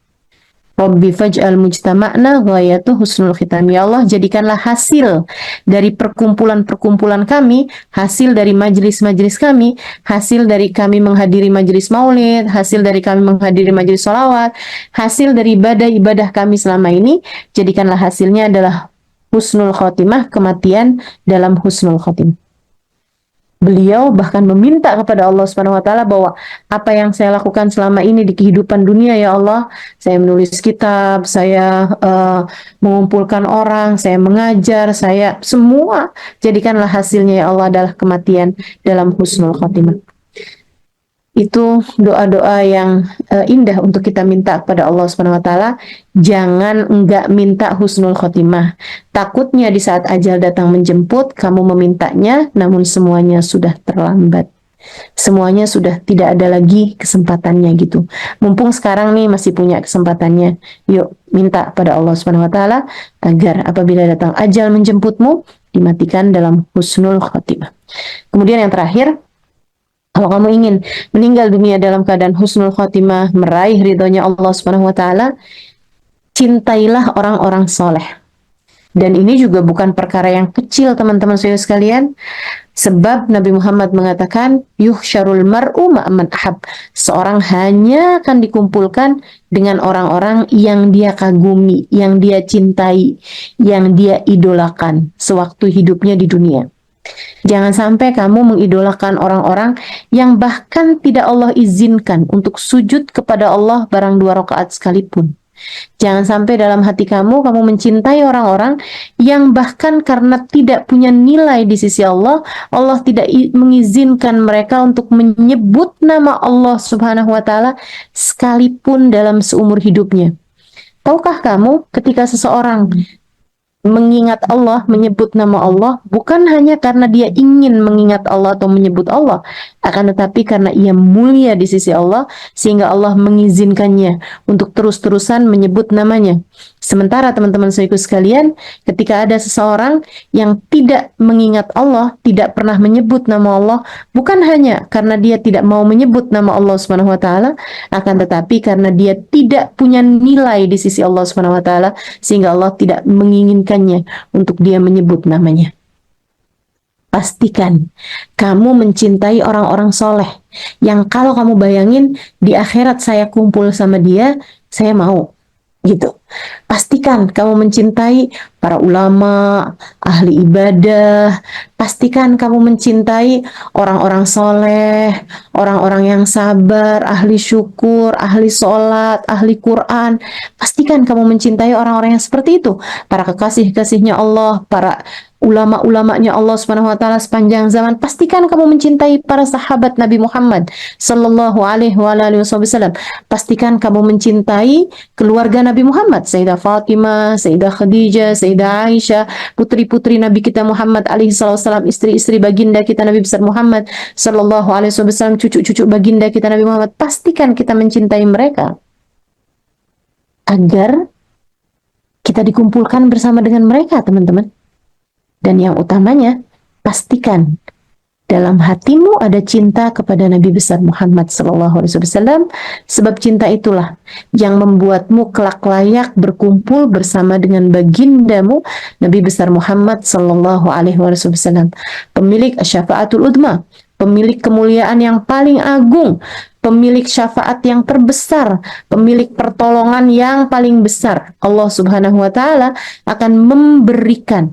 Rabbi faj'al mujtama'na ghayatuh husnul khitam. Ya Allah, jadikanlah hasil dari perkumpulan-perkumpulan kami, hasil dari majelis-majelis kami, hasil dari kami menghadiri majelis maulid, hasil dari kami menghadiri majelis sholawat, hasil dari ibadah-ibadah kami selama ini, jadikanlah hasilnya adalah husnul khotimah, kematian dalam husnul khotimah. Beliau bahkan meminta kepada Allah Subhanahu wa taala bahwa apa yang saya lakukan selama ini di kehidupan dunia ya Allah, saya menulis kitab, saya mengumpulkan orang, saya mengajar, saya semua jadikanlah hasilnya ya Allah adalah kematian dalam husnul khotimah. Itu doa-doa yang indah untuk kita minta kepada Allah Subhanahu wa taala. Jangan enggak minta husnul khotimah. Takutnya di saat ajal datang menjemput, kamu memintanya namun semuanya sudah terlambat. Semuanya sudah tidak ada lagi kesempatannya gitu. Mumpung sekarang nih masih punya kesempatannya. Yuk minta pada Allah Subhanahu wa taala agar apabila datang ajal menjemputmu dimatikan dalam husnul khotimah. Kemudian yang terakhir, kalau kamu ingin meninggal dunia dalam keadaan husnul khotimah, meraih ridhonya Allah Subhanahu wa taala, cintailah orang-orang soleh. Dan ini juga bukan perkara yang kecil, teman-teman sekalian, sebab Nabi Muhammad mengatakan, yuhsyarul mar'u ma'aman ahab. Seorang hanya akan dikumpulkan dengan orang-orang yang dia kagumi, yang dia cintai, yang dia idolakan sewaktu hidupnya di dunia. Jangan sampai kamu mengidolakan orang-orang yang bahkan tidak Allah izinkan untuk sujud kepada Allah barang 2 rakaat sekalipun. Jangan sampai dalam hati kamu mencintai orang-orang yang bahkan karena tidak punya nilai di sisi Allah, Allah tidak mengizinkan mereka untuk menyebut nama Allah Subhanahu wa taala sekalipun dalam seumur hidupnya. Tahukah kamu ketika seseorang mengingat Allah, menyebut nama Allah, bukan hanya karena dia ingin mengingat Allah atau menyebut Allah, akan tetapi karena ia mulia di sisi Allah, sehingga Allah mengizinkannya untuk terus-terusan menyebut namanya. Sementara teman-teman saudaraku sekalian, ketika ada seseorang yang tidak mengingat Allah, tidak pernah menyebut nama Allah, bukan hanya karena dia tidak mau menyebut nama Allah Subhanahu wa taala, akan tetapi karena dia tidak punya nilai di sisi Allah Subhanahu wa taala, sehingga Allah tidak menginginkannya untuk dia menyebut namanya. Pastikan kamu mencintai orang-orang soleh yang kalau kamu bayangin di akhirat saya kumpul sama dia, saya mau gitu. Pastikan kamu mencintai para ulama, ahli ibadah. Pastikan kamu mencintai orang-orang soleh, orang-orang yang sabar, ahli syukur, ahli sholat, ahli Quran. Pastikan kamu mencintai orang-orang yang seperti itu. Para kekasih-kasihnya Allah, para ulama-ulamanya Allah Subhanahu wa taala sepanjang zaman. Pastikan kamu mencintai para sahabat Nabi Muhammad sallallahu alaihi wasallam. Pastikan kamu mencintai keluarga Nabi Muhammad, Sayyidah Fatimah, Sayyidah Khadijah, Sayyidah Aisyah, putri-putri Nabi kita Muhammad alaihi salam, istri-istri baginda kita Nabi besar Muhammad sallallahu alaihi wasallam, cucu-cucu baginda kita Nabi Muhammad. Pastikan kita mencintai mereka agar kita dikumpulkan bersama dengan mereka, teman-teman. Dan yang utamanya, pastikan dalam hatimu ada cinta kepada Nabi besar Muhammad SAW, sebab cinta itulah yang membuatmu kelak layak berkumpul bersama dengan bagindamu Nabi besar Muhammad SAW, pemilik syafaatul udma, pemilik kemuliaan yang paling agung, pemilik syafaat yang terbesar, pemilik pertolongan yang paling besar. Allah Subhanahu wa taala akan memberikan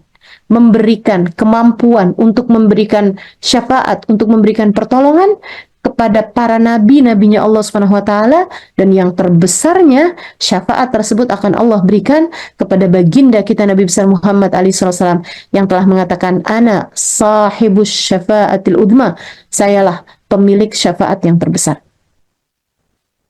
kemampuan untuk memberikan syafaat, untuk memberikan pertolongan kepada para nabi-nabinya Allah Subhanahu wa taala, dan yang terbesarnya syafaat tersebut akan Allah berikan kepada baginda kita Nabi besar Muhammad alaihi wasallam yang telah mengatakan, ana sahibus syafaatil udma, sayalah pemilik syafaat yang terbesar.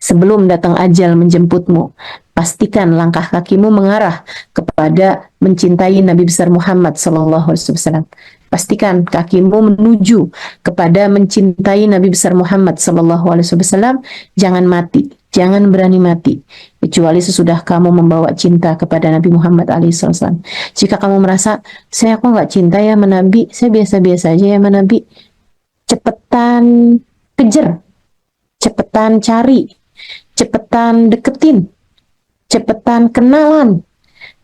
Sebelum datang ajal menjemputmu, pastikan langkah kakimu mengarah kepada mencintai Nabi besar Muhammad sallallahu alaihi wasallam. Pastikan kakimu menuju kepada mencintai Nabi besar Muhammad sallallahu alaihi wasallam. Jangan mati, jangan berani mati kecuali sesudah kamu membawa cinta kepada Nabi Muhammad alaihi wasallam. Jika kamu merasa, saya kok nggak cinta ya sama Nabi, saya biasa-biasa aja ya sama Nabi, cepetan kejar, cepetan cari, cepetan deketin, cepetan kenalan,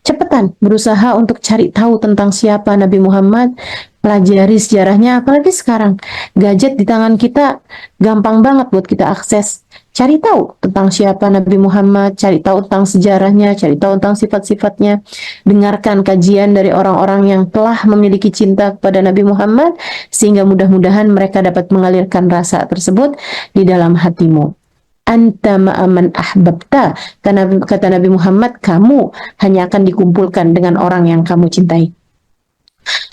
cepetan berusaha untuk cari tahu tentang siapa Nabi Muhammad, pelajari sejarahnya. Apalagi sekarang gadget di tangan kita, gampang banget buat kita akses. Cari tahu tentang siapa Nabi Muhammad, cari tahu tentang sejarahnya, cari tahu tentang sifat-sifatnya. Dengarkan kajian dari orang-orang yang telah memiliki cinta kepada Nabi Muhammad, sehingga mudah-mudahan mereka dapat mengalirkan rasa tersebut di dalam hatimu. Anta ma'aman ahbabta, karena kata Nabi Muhammad, kamu hanya akan dikumpulkan dengan orang yang kamu cintai.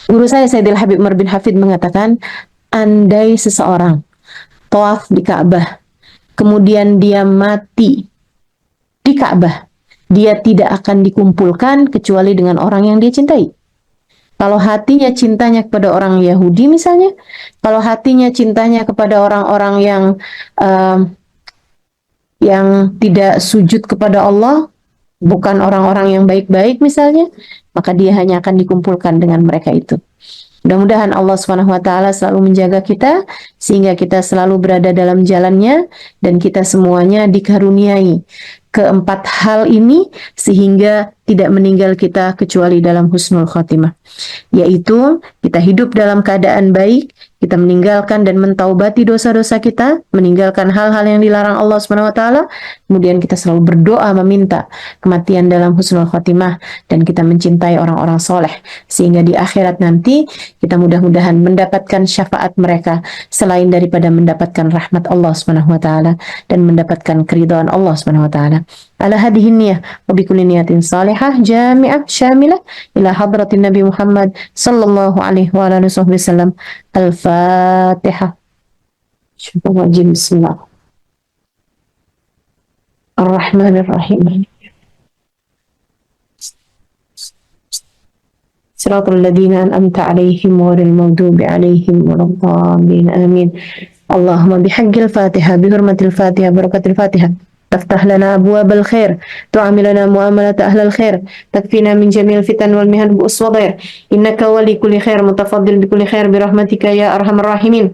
Guru saya Sayyidil Habib Umar bin Hafid mengatakan, andai seseorang tawaf di Ka'bah, kemudian dia mati di Ka'bah, dia tidak akan dikumpulkan kecuali dengan orang yang dia cintai. Kalau hatinya cintanya kepada orang Yahudi misalnya, kalau hatinya cintanya kepada orang-orang yang tidak sujud kepada Allah, bukan orang-orang yang baik-baik misalnya, maka dia hanya akan dikumpulkan dengan mereka itu. Mudah-mudahan Allah Subhanahu wa taala selalu menjaga kita sehingga kita selalu berada dalam jalannya, dan kita semuanya dikaruniai keempat hal ini sehingga tidak meninggal kita kecuali dalam husnul khotimah, yaitu kita hidup dalam keadaan baik, kita meninggalkan dan mentaubati dosa-dosa kita, meninggalkan hal-hal yang dilarang Allah Subhanahu wa taala, kemudian kita selalu berdoa meminta kematian dalam husnul khotimah, dan kita mencintai orang-orang soleh sehingga di akhirat nanti kita mudah-mudahan mendapatkan syafaat mereka selain daripada mendapatkan rahmat Allah Subhanahu wa taala dan mendapatkan keridhaan Allah Subhanahu wa taala. Ala hadhihi niyyah wa bi kulli niyatin salihah jami'ah syamilah ila hadratin Nabi Muhammad sallallahu alaihi wa alihi wasallam. Al-Fatihah. Bismillah. Ar-Rahmanir-Rahim. Siratal ladzina an'amta 'alaihim ghairil maghdubi 'alaihim waladdallin. Amin. Allahumma bihaqqil Fatihah, bihurmatil Fatihah, barakatil Fatihah. تفتح لنا أبواب الخير، تعاملنا معاملة أهل الخير، تكفينا من جميع الفتن والمهن بؤس وضير، إنك ولي كل خير متفضل بكل خير برحمتك يا أرحم الراحمين.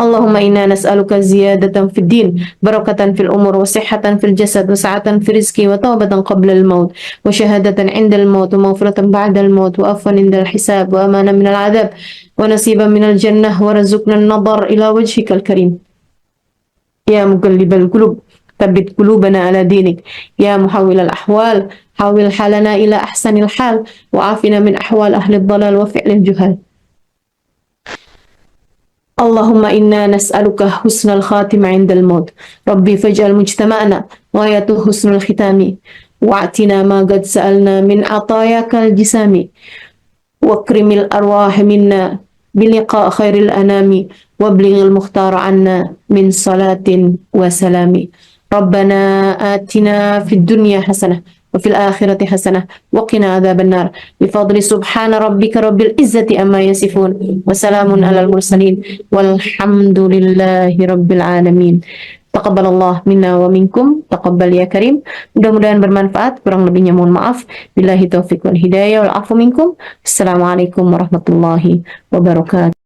اللهم إنا نسألك زيادة في الدين، بركة في الأمور، وصحة في الجسد، وسعة في الرزق، وتوبة قبل الموت، وشهادة عند الموت، ومغفرة بعد الموت، وعفوا عند الحساب، وأمانا من العذاب، ونصيبا من الجنة، ورزقنا النظر إلى وجهك الكريم. يا مقلب القلوب ثبت قلوبنا على دينك، يا محول الأحوال حول حالنا إلى أحسن الحال، وعافنا من أحوال أهل الضلال وفعل الجهال. اللهم إنا نسألك حسن الخاتم عند الموت، ربي فاجعل مجتمعنا غاية حسن الختام، واعتنا ما قد سألنا من عطاياك الجسام، واكرم الأرواح منا بلقاء خير الأنام، وابلغ المختار عنا من صلاة وسلام. ربنا آتنا في الدنيا حسنة وفي الآخرة حسنة وقنا عذاب النار، بفضل سبحان ربك رب العزة أما يصفون، وسلام على المرسلين، والحمد لله رب العالمين. Taqabbalallah minna wa minkum, taqabbal ya karim. Mudah-mudahan bermanfaat, kurang lebihnya mohon maaf. Billahi taufiq wal hidayah wal afu minkum. Assalamualaikum warahmatullahi wabarakatuh.